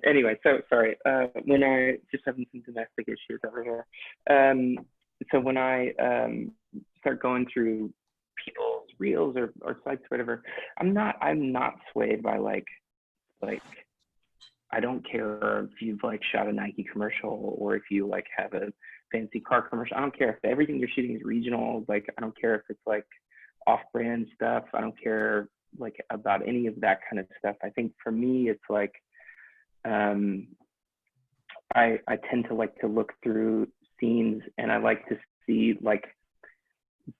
Anyway, so sorry. When I just having some domestic issues over here. So when I start going through people's reels or sites, whatever, I'm not swayed by like I don't care if you've like shot a Nike commercial or if you like have a fancy car commercial. I don't care if everything you're shooting is regional. Like I don't care if it's like off-brand stuff. I don't care like about any of that kind of stuff. I think for me, it's like I tend to like to look through scenes, and I like to see like,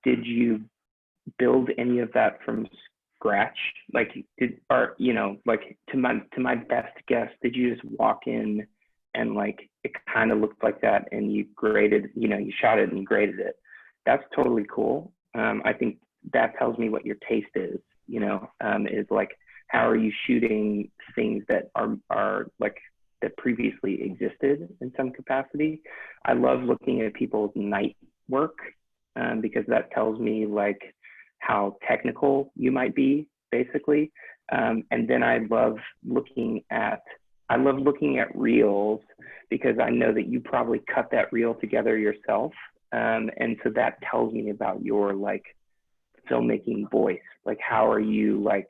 did you build any of that from scratch? Like or you know, like to my best guess, did you just walk in and like it kind of looked like that and you graded, you know, you shot it and you graded it? That's totally cool. I think that tells me what your taste is, you know, is like, how are you shooting things that are like that previously existed in some capacity? I love looking at people's night work because that tells me like how technical you might be, basically. And then I love looking at reels because I know that you probably cut that reel together yourself. And so that tells me about your like filmmaking voice. Like, how do you like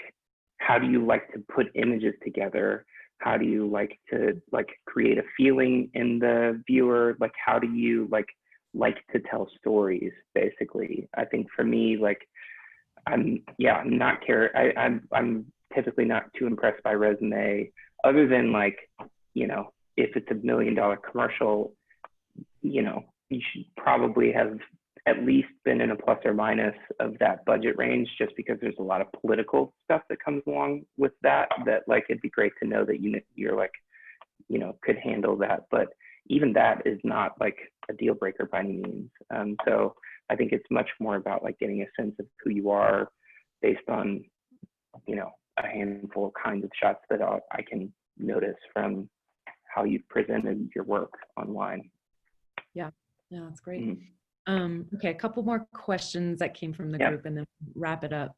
to put images together? How do you like to like create a feeling in the viewer? Like, how do you like to tell stories, basically? I think for me, like, I'm typically not too impressed by resume, other than like, you know, if it's $1 million commercial, you know, you should probably have at least been in a plus or minus of that budget range, just because there's a lot of political stuff that comes along with that like, it'd be great to know that you're like, you know, could handle that. But even that is not like a deal breaker by any means. So I think it's much more about like getting a sense of who you are based on, you know, a handful of kinds of shots that I can notice from how you've presented your work online. Yeah, that's great. Mm-hmm. Okay, a couple more questions that came from the group, and then wrap it up.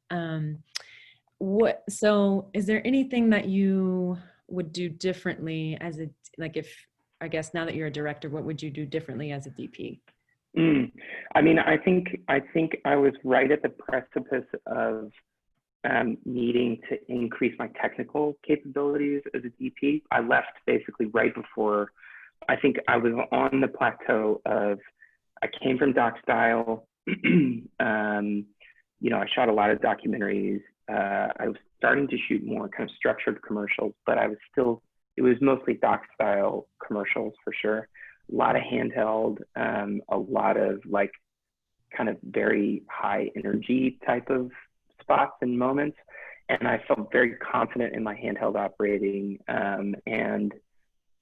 So is there anything that you would do differently as a, like, if, I guess now that you're a director, what would you do differently as a DP? I mean, I think I was right at the precipice of needing to increase my technical capabilities as a DP. I left basically right before, I think I was on the plateau of, I came from doc style. You know, I shot a lot of documentaries. I was starting to shoot more kind of structured commercials, but it was mostly doc style commercials for sure. A lot of handheld, a lot of like kind of very high energy type of spots and moments. And I felt very confident in my handheld operating and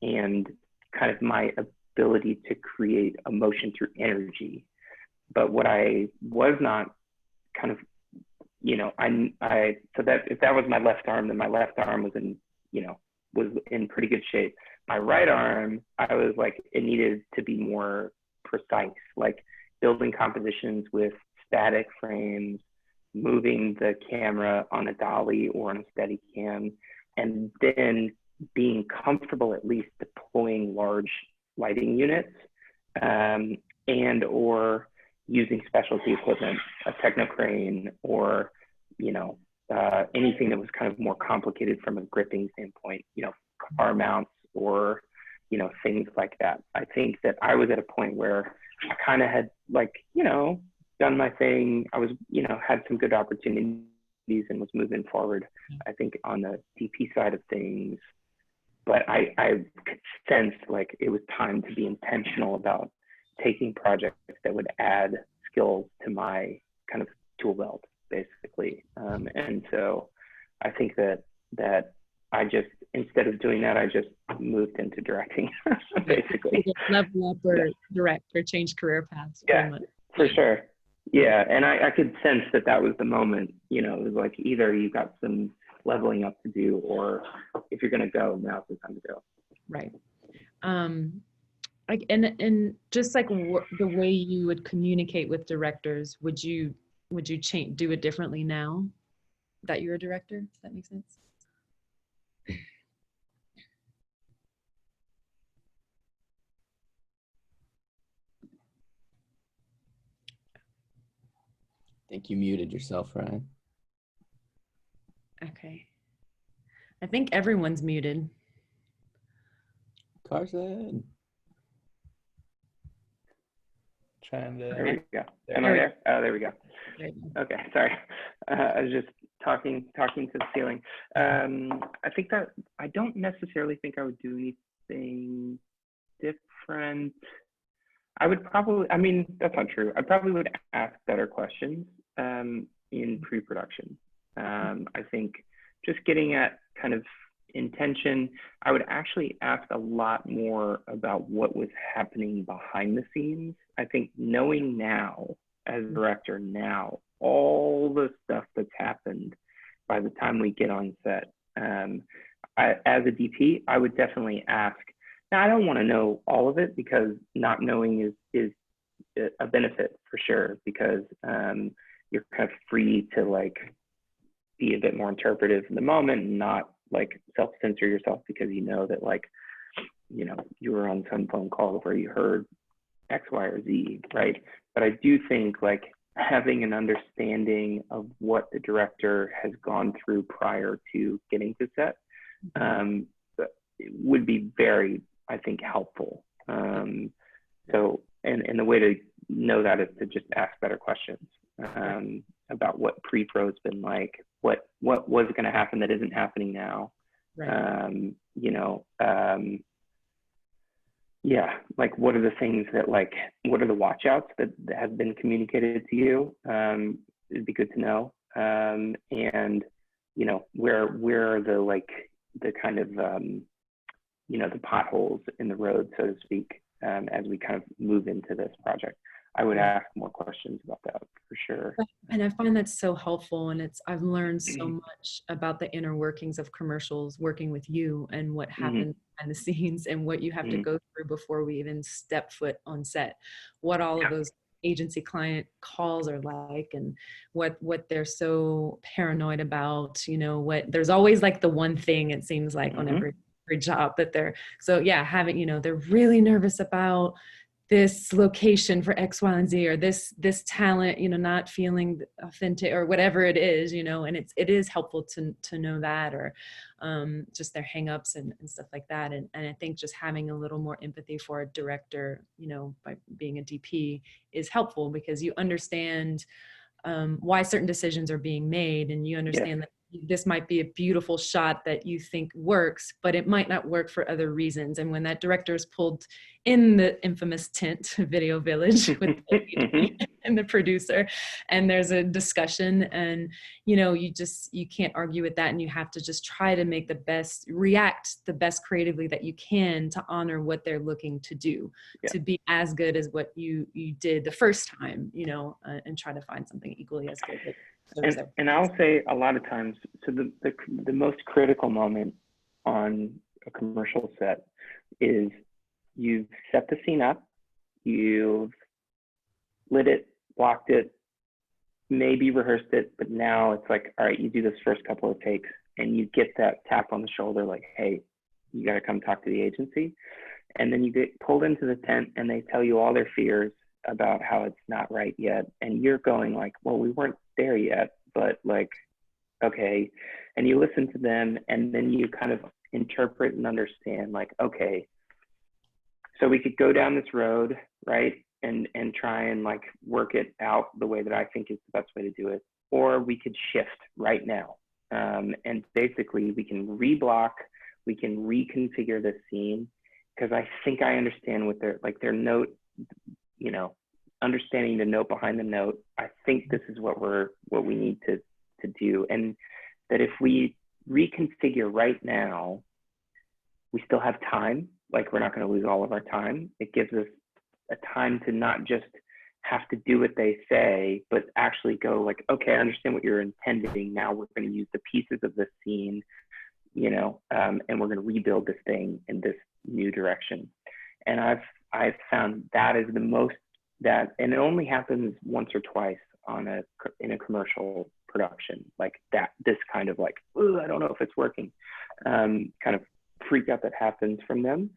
kind of my ability to create emotion through energy. But what I was not kind of you know, so that if that was my left arm, then my left arm was in, you know, was in pretty good shape. My right arm, I was like, it needed to be more precise, like building compositions with static frames, moving the camera on a dolly or on a steady cam, and then being comfortable at least deploying large lighting units, and or using specialty equipment, a technocrane, or, you know, anything that was kind of more complicated from a gripping standpoint, you know, car mounts or, you know, things like that. I think that I was at a point where I kind of had, like, you know, done my thing. I was, you know, had some good opportunities and was moving forward, I think, on the DP side of things. But I sensed like it was time to be intentional about taking projects that would add skills to my kind of tool belt, basically. And so I think that I just, instead of doing that, I just moved into directing, basically. Level up or direct or change career paths. Yeah, for sure. Yeah, and I could sense that was the moment. You know, it was like either you got some leveling up to do, or if you're going to go, now's the time to go. Right. Like, and just like the way you would communicate with directors, would you do it differently now that you're a director? Does that make sense? I think you muted yourself, Ryan. Okay. I think everyone's muted. Carson. Trying to. There we go. Am I there? Oh, there we go. Okay, sorry. I was just talking to the ceiling. I think that I don't necessarily think I would do anything different. I would probably, I mean, that's not true. I probably would ask better questions in pre-production. I think just getting at kind of intention, I would actually ask a lot more about what was happening behind the scenes. I think knowing now, as a director now, all the stuff that's happened by the time we get on set. As a DP, I would definitely ask. Now, I don't want to know all of it, because not knowing is a benefit for sure, because you're kind of free to like be a bit more interpretive in the moment and not like self-censor yourself because you know that, like, you know, you were on some phone call where you heard X, Y, or Z, right? But I do think like having an understanding of what the director has gone through prior to getting to set would be very, I think, helpful. So, and the way to know that is to just ask better questions about what pre-pro's been like, what was going to happen that isn't happening now. Right. You know, yeah, like what are the things that, like, what are the watch outs that have been communicated to you? It'd be good to know. And, you know, where are the, like, the kind of, you know, the potholes in the road, so to speak, as we kind of move into this project. I would ask more questions about that for sure. And I find that so helpful. And I've learned so much about the inner workings of commercials working with you, and what happens behind the scenes, and what you have to go through before we even step foot on set, what all of those agency client calls are like, and what they're so paranoid about, you know, there's always like the one thing, it seems like, on every job that they're, so yeah, having, you know, they're really nervous about this location for X, Y, and Z, or this talent, you know, not feeling authentic, or whatever it is, you know, and it is helpful to know that, or just their hangups and stuff like that. And I think just having a little more empathy for a director, you know, by being a DP, is helpful, because you understand why certain decisions are being made, and you understand that this might be a beautiful shot that you think works, but it might not work for other reasons. And when that director is pulled in the infamous tent Video Village with and the producer, and there's a discussion, and, you know, you can't argue with that, and you have to just try to make react the best creatively that you can to honor what they're looking to do, to be as good as what you did the first time, you know, and try to find something equally as good. And I'll say a lot of times, so the most critical moment on a commercial set is you've set the scene up, you've lit it, blocked it, maybe rehearsed it, but now it's like, all right, you do this first couple of takes and you get that tap on the shoulder like, hey, you got to come talk to the agency. And then you get pulled into the tent and they tell you all their fears about how it's not right yet. And you're going like, well, we weren't there yet, but like, okay. And you listen to them and then you kind of interpret and understand like, okay, so we could go down this road, right? And try and like work it out the way that I think is the best way to do it. Or we could shift right now. And basically we can reblock, we can reconfigure this scene, because I think I understand what their note, you know, understanding the note behind the note. I think this is what we need to do. And that if we reconfigure right now, we still have time, like we're not going to lose all of our time. It gives us a time to not just have to do what they say, but actually go like, okay, I understand what you're intending. Now we're going to use the pieces of the scene, you know, and we're going to rebuild this thing in this new direction. And I've found that is the most and it only happens once or twice in a commercial production, like that, this kind of like, I don't know if it's working, kind of freak out that happens from them.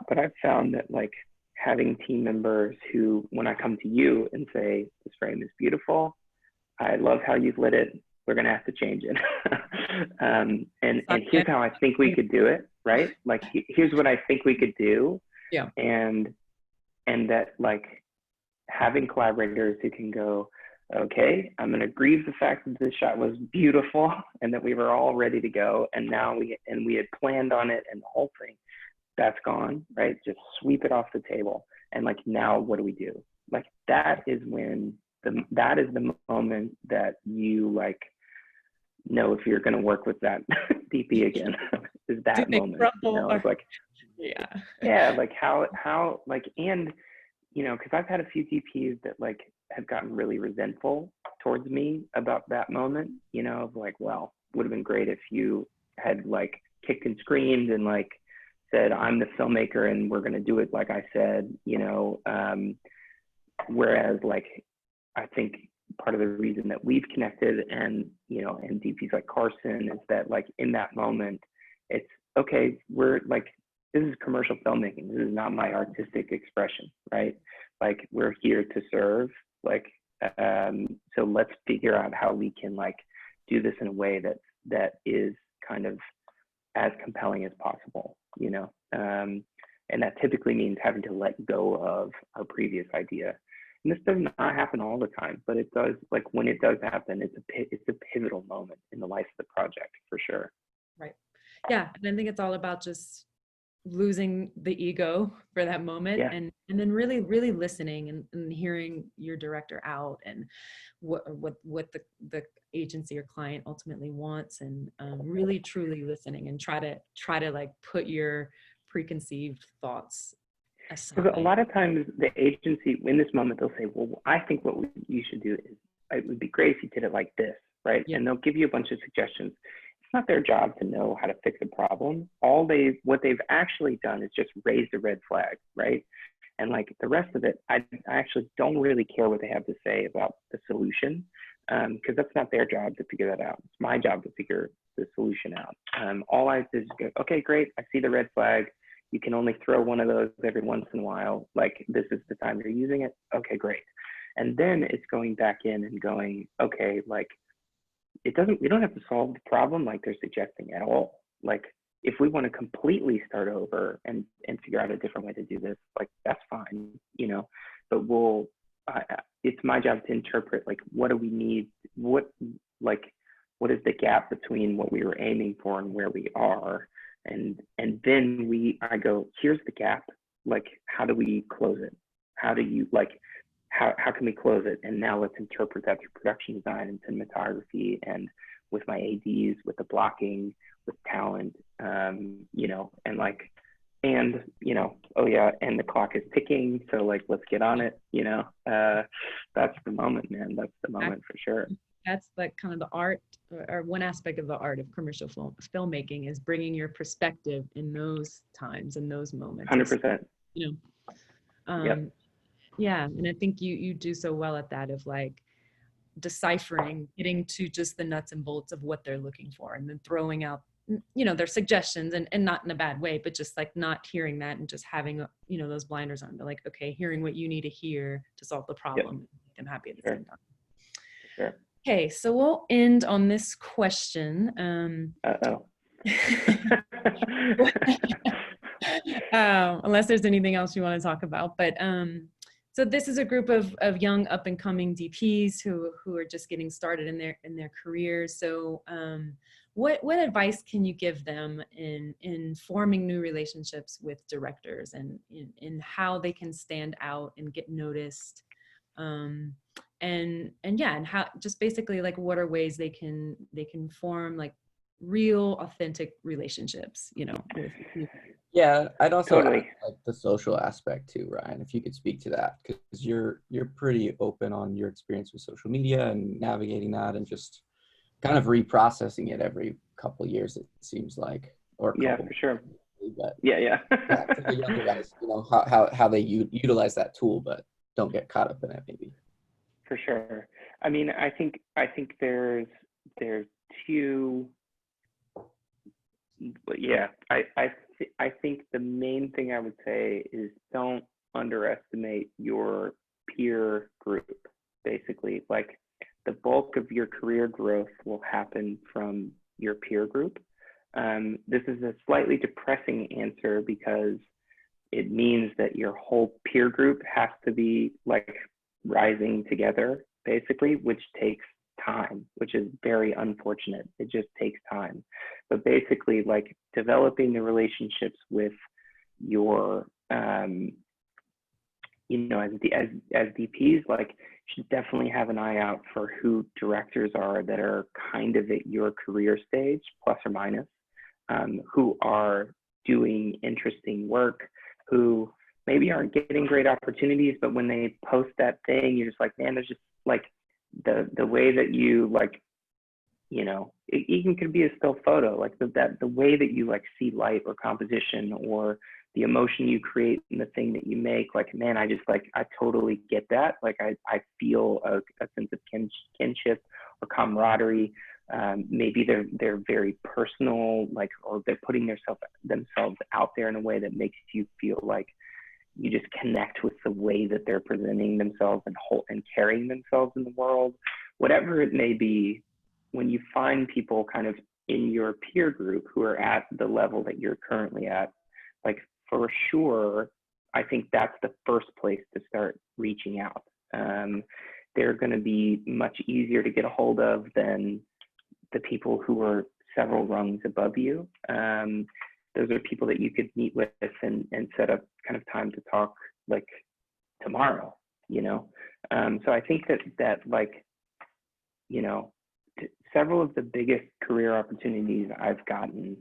But I've found that like having team members who, when I come to you and say, this frame is beautiful, I love how you've lit it, we're going to have to change it. And here's how I think we could do it, right? Like, here's what I think we could do. Yeah. And that like having collaborators who can go, okay, I'm going to grieve the fact that this shot was beautiful and that we were all ready to go. And now we had planned on it and the whole thing, that's gone, right? Just sweep it off the table. And like, now what do we do? Like, that is when that is the moment that you like know if you're going to work with that DP again. Is that moment, you know, it's like, yeah, like how like, and you know, because I've had a few DPs that like have gotten really resentful towards me about that moment, you know, of like, well, would have been great if you had like kicked and screamed and like said, I'm the filmmaker and we're going to do it like I said, you know. Whereas like, I think part of the reason that we've connected and, you know, and DPs like Carson is that like in that moment, it's okay, we're like, this is commercial filmmaking. This is not my artistic expression, right? Like, we're here to serve, like, so let's figure out how we can like do this in a way that is kind of as compelling as possible, you know? And that typically means having to let go of our previous idea. And this does not happen all the time, but it does, like when it does happen, it's a pivotal moment in the life of the project for sure. Right. Yeah. And I think it's all about just losing the ego for that moment, and then really listening and hearing your director out and what the agency or client ultimately wants, and really truly listening and try to like put your preconceived thoughts aside. Because a lot of times the agency in this moment, they'll say, well, I think what you should do is, it would be great if you did it like this, right? Yeah. And they'll give you a bunch of suggestions. It's not their job to know how to fix a problem. What they've actually done is just raised a red flag, right? And like the rest of it, I actually don't really care what they have to say about the solution, because that's not their job to figure that out. It's my job to figure the solution out. All I do is go, okay, great, I see the red flag. You can only throw one of those every once in a while. Like, this is the time you're using it. Okay, great. And then it's going back in and going, okay, like, we don't have to solve the problem like they're suggesting at all. Like, if we want to completely start over and figure out a different way to do this, like, that's fine, you know, but it's my job to interpret, like, what do we need? What is the gap between what we were aiming for and where we are? And then I go, here's the gap. Like, how do we close it? How can we close it? And now let's interpret that through production design and cinematography, and with my ADs, with the blocking, with talent, you know, and you know, oh yeah, and the clock is ticking, so like, let's get on it, you know. That's the moment, man. That's the moment for sure. that's like kind of the art or one aspect of the art of commercial filmmaking is bringing your perspective in those times and those moments. 100%. You know, Yep. yeah. And I think you do so well at that of like deciphering, getting to just the nuts and bolts of what they're looking for and then throwing out, you know, their suggestions and not in a bad way, but just like not hearing that and just having, you know, those blinders on. They're like, okay, hearing what you need to hear to solve the problem. Yep. Make them happy at the same time. Sure. Okay, so we'll end on this question. Unless there's anything else you want to talk about, but so this is a group of young up and coming DPs who are just getting started in their careers. So what advice can you give them in forming new relationships with directors and in how they can stand out and get noticed? And how just basically like what are ways they can form like real authentic relationships, you know, with Yeah, I'd also Totally. add, like the social aspect too, Ryan, if you could speak to that, because you're pretty open on your experience with social media and navigating that and just kind of reprocessing it every couple of years, it seems like. Or Yeah, for sure. But Yeah. for the younger guys, you know, how they utilize that tool, but don't get caught up in it maybe. For sure. I mean, I think there's two. Yeah, I think the main thing I would say is don't underestimate your peer group. Basically, like the bulk of your career growth will happen from your peer group. This is a slightly depressing answer because it means that your whole peer group has to be like rising together, basically, which takes time, which is very unfortunate. It just takes time. But basically, like developing the relationships with your, you know, as DPs, like you should definitely have an eye out for who directors are that are kind of at your career stage, plus or minus, who are doing interesting work, who maybe aren't getting great opportunities, but when they post that thing, you're just like, man, there's just like the way that you like, you know, it even could be a still photo, like the way that you like see light or composition or the emotion you create in the thing that you make, like, man, I just like, I totally get that. Like I feel a sense of kinship or camaraderie. Maybe they're very personal, like, or they're putting themselves out there in a way that makes you feel like you just connect with the way that they're presenting themselves and carrying themselves in the world, whatever it may be. When you find people kind of in your peer group who are at the level that you're currently at, like for sure, I think that's the first place to start reaching out. They're going to be much easier to get a hold of than the people who are several rungs above you. Those are people that you could meet with and set up kind of time to talk like tomorrow, you know? So I think that like, you know, several of the biggest career opportunities I've gotten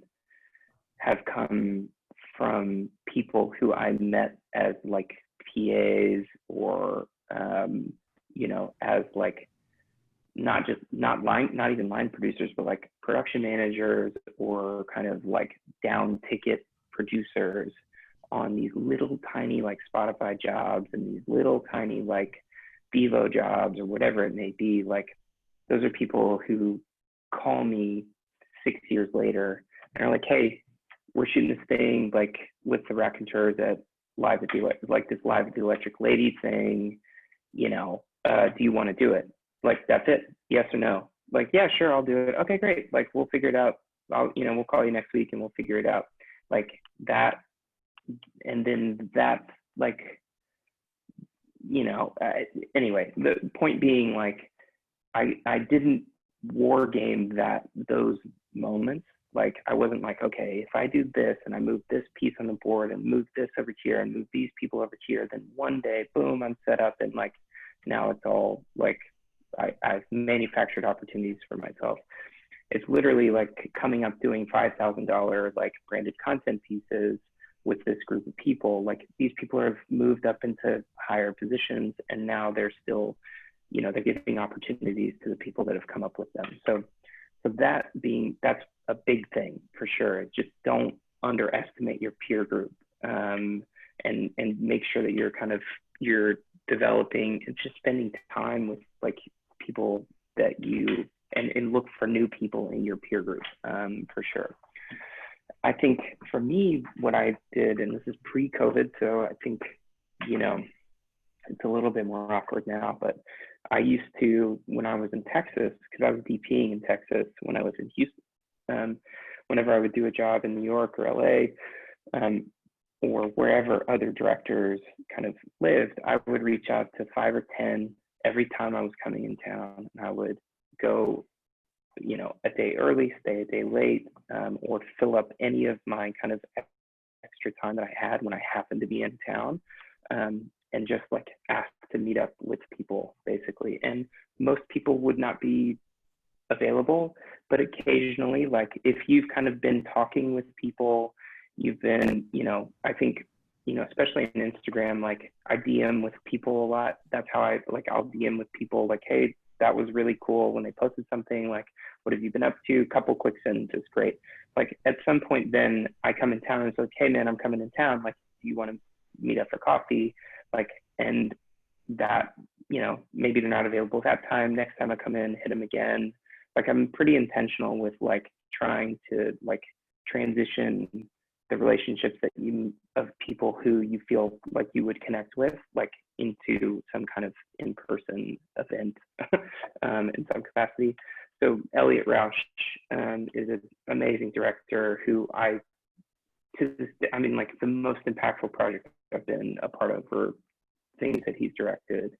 have come from people who I met as like PAs or, you know, as like, not even line producers, but like production managers or kind of like down ticket producers on these little tiny like Spotify jobs and these little tiny like Vivo jobs or whatever it may be. Like those are people who call me 6 years later and are like, hey, we're shooting this thing like with the raconteurs at Live at the Electric Lady thing, you know, do you want to do it? Like, that's it, yes or no? Like, yeah, sure, I'll do it. Okay, great. Like, we'll figure it out. We'll call you next week and we'll figure it out. Like that. And then that's like, you know, anyway, the point being like, I didn't war game those moments. Like, I wasn't like, okay, if I do this and I move this piece on the board and move this over here and move these people over here, then one day, boom, I'm set up and like, now it's all like, I've manufactured opportunities for myself. It's literally like coming up doing $5,000 like branded content pieces with this group of people. Like these people have moved up into higher positions and now they're still, they're giving opportunities to the people that have come up with them. So that's a big thing for sure. Just don't underestimate your peer group, and make sure that you're developing and just spending time with like people that you, and look for new people in your peer group, for sure. I think for me, what I did, and this is pre-COVID, so I think, it's a little bit more awkward now, but I used to, when I was in Texas, because I was DPing in Texas when I was in Houston, whenever I would do a job in New York or LA, or wherever other directors kind of lived, I would reach out to 5 or 10 every time I was coming in town. And I would go, a day early, stay a day late, or fill up any of my kind of extra time that I had when I happened to be in town, and just like ask to meet up with people basically. And most people would not be available, but occasionally, like if you've kind of been talking with people, you've been, I think, especially in Instagram, like I DM with people a lot. That's how I'll DM with people like, hey, that was really cool when they posted something, like, what have you been up to? Couple quick sentences, great. Like at some point then I come in town and it's like, hey man, I'm coming in town. Like, do you want to meet up for coffee? Like, and that, maybe they're not available that time. Next time I come in, hit them again. Like I'm pretty intentional with like trying to like transition the relationships of people who you feel like you would connect with, like into some kind of in-person event, in some capacity. So Elliot Rausch is an amazing director who like the most impactful project I've been a part of were things that he's directed.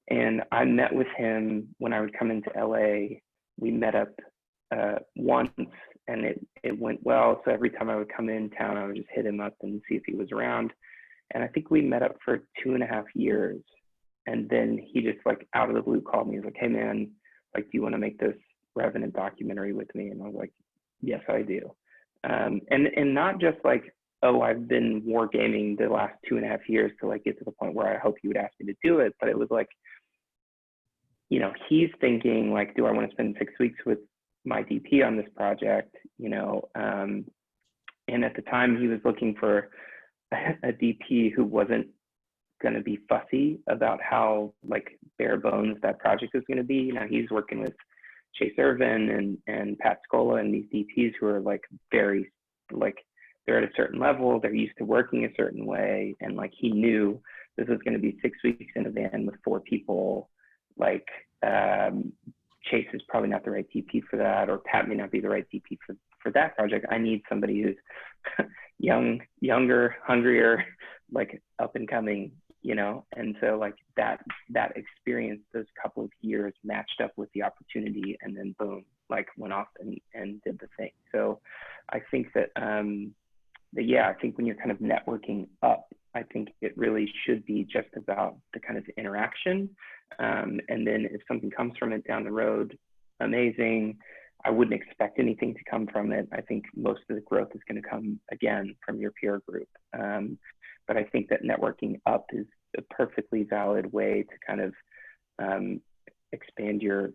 And I met with him when I would come into LA. We met up once and it went well. So every time I would come in town, I would just hit him up and see if he was around. And I think we met up for 2.5 years. And then he just like out of the blue called me. He was like, hey man, like, do you want to make this Revenant documentary with me? And I was like, yes, I do. And not just like, oh, I've been wargaming the last 2.5 years to like get to the point where I hope you would ask me to do it. But it was like, he's thinking like, do I want to spend 6 weeks with my DP on this project? And at the time he was looking for a DP who wasn't going to be fussy about how like bare bones that project was going to be. He's working with Chase Irvin and Pat Scola and these DPs who are like very, like they're at a certain level, they're used to working a certain way. And like, he knew this was going to be 6 weeks in a van with 4 people. Like Chase is probably not the right DP for that, or Pat may not be the right DP for that project. I need somebody who's younger, hungrier, like up and coming, and so like that experience, those couple of years matched up with the opportunity, and then boom, like went off and did the thing. So I think that I think when you're kind of networking up, I think it really should be just about the kind of interaction. And then if something comes from it down the road, amazing. I wouldn't expect anything to come from it. I think most of the growth is going to come again from your peer group. But I think that networking up is a perfectly valid way to kind of expand your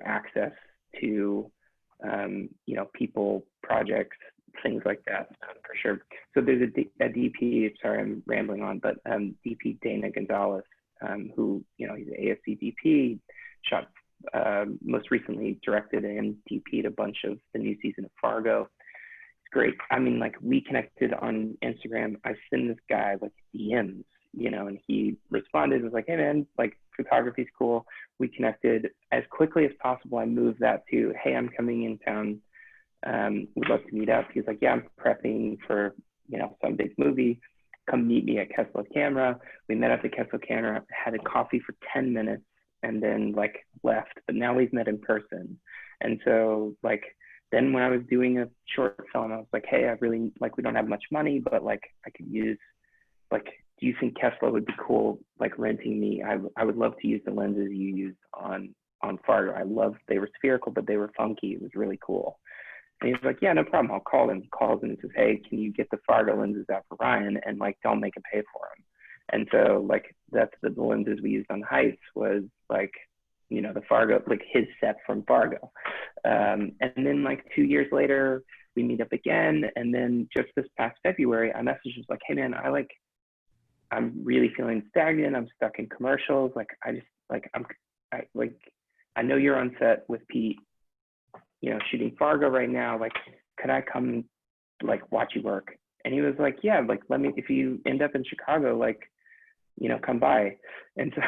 access to people, projects, things like that, for sure. So there's a DP, sorry, I'm rambling on, but DP Dana Gonzalez, who, he's an AFC DP, shot, most recently directed and DP'd a bunch of the new season of Fargo. It's great. I mean, like we connected on Instagram. I send this guy like DMs, and he responded, was like, hey man, like photography's cool. We connected as quickly as possible. I moved that to, hey, I'm coming in town. Would love to meet up. He's like, yeah, I'm prepping for, some big movie. Come meet me at Kessler Camera. We met up at Kessler Camera, had a coffee for 10 minutes and then like left, but now we've met in person. And so like, then when I was doing a short film, I was like, hey, I really, like, we don't have much money, but like I could use, like, do you think Kessler would be cool, like renting me? I would love to use the lenses you used on Fargo. They were spherical, but they were funky. It was really cool. And he's like, yeah, no problem. I'll call him. He calls and says, hey, can you get the Fargo lenses out for Ryan? And like, don't make him pay for them. And so like, that's the lenses we used on Heights was like you know, the Fargo, like his set from Fargo. And then like 2 years later, we meet up again. And then just this past February, I messaged him like, hey man, I'm really feeling stagnant. I'm stuck in commercials. Like, I know you're on set with Pete, you know, shooting Fargo right now. Like, could I come like watch you work? And he was like, yeah, like, if you end up in Chicago, like, you know, come by. And so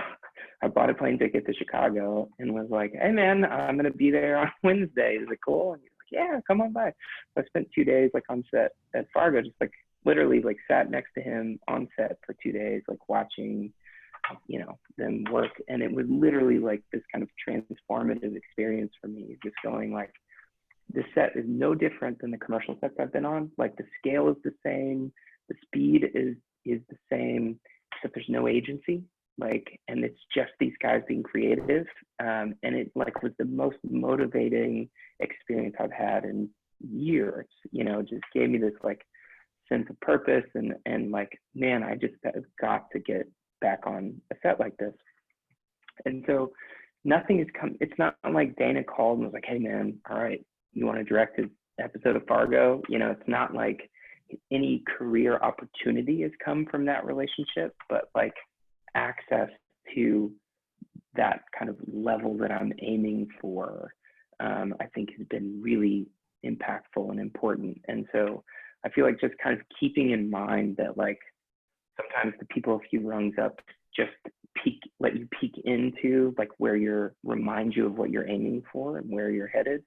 I bought a plane ticket to Chicago and was like, hey man, I'm going to be there on Wednesday. Is it cool? And he's like, yeah, come on by. So I spent 2 days like on set at Fargo, just like literally like sat next to him on set for 2 days, like watching, you know, them work. And it was literally like this kind of transformative experience for me, just going like, the set is no different than the commercial sets I've been on. Like the scale is the same, the speed is the same, except there's no agency. Like, and it's just these guys being creative. And it like was the most motivating experience I've had in years. You know, just gave me this like sense of purpose and like, man, I just got to get back on a set like this. And so nothing has come. It's not like Dana called and was like, hey man, all right, you want to direct an episode of Fargo? You know, it's not like any career opportunity has come from that relationship, but like access to that kind of level that I'm aiming for, I think has been really impactful and important. And so I feel like just kind of keeping in mind that like sometimes the people a few rungs up just let you peek into like where remind you of what you're aiming for and where you're headed.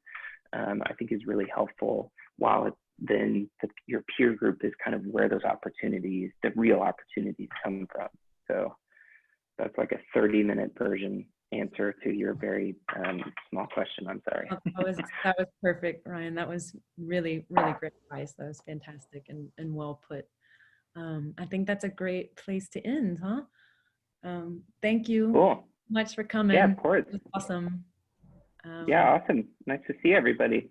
I think is really helpful, while then your peer group is kind of where those opportunities, the real opportunities come from. So that's like a 30-minute version answer to your very small question. I'm sorry. That was perfect, Ryan. That was really, really great advice. That was fantastic and well put. I think that's a great place to end, huh? Thank you Cool. much for coming. Yeah, of course. It was awesome. Yeah, awesome. Nice to see everybody.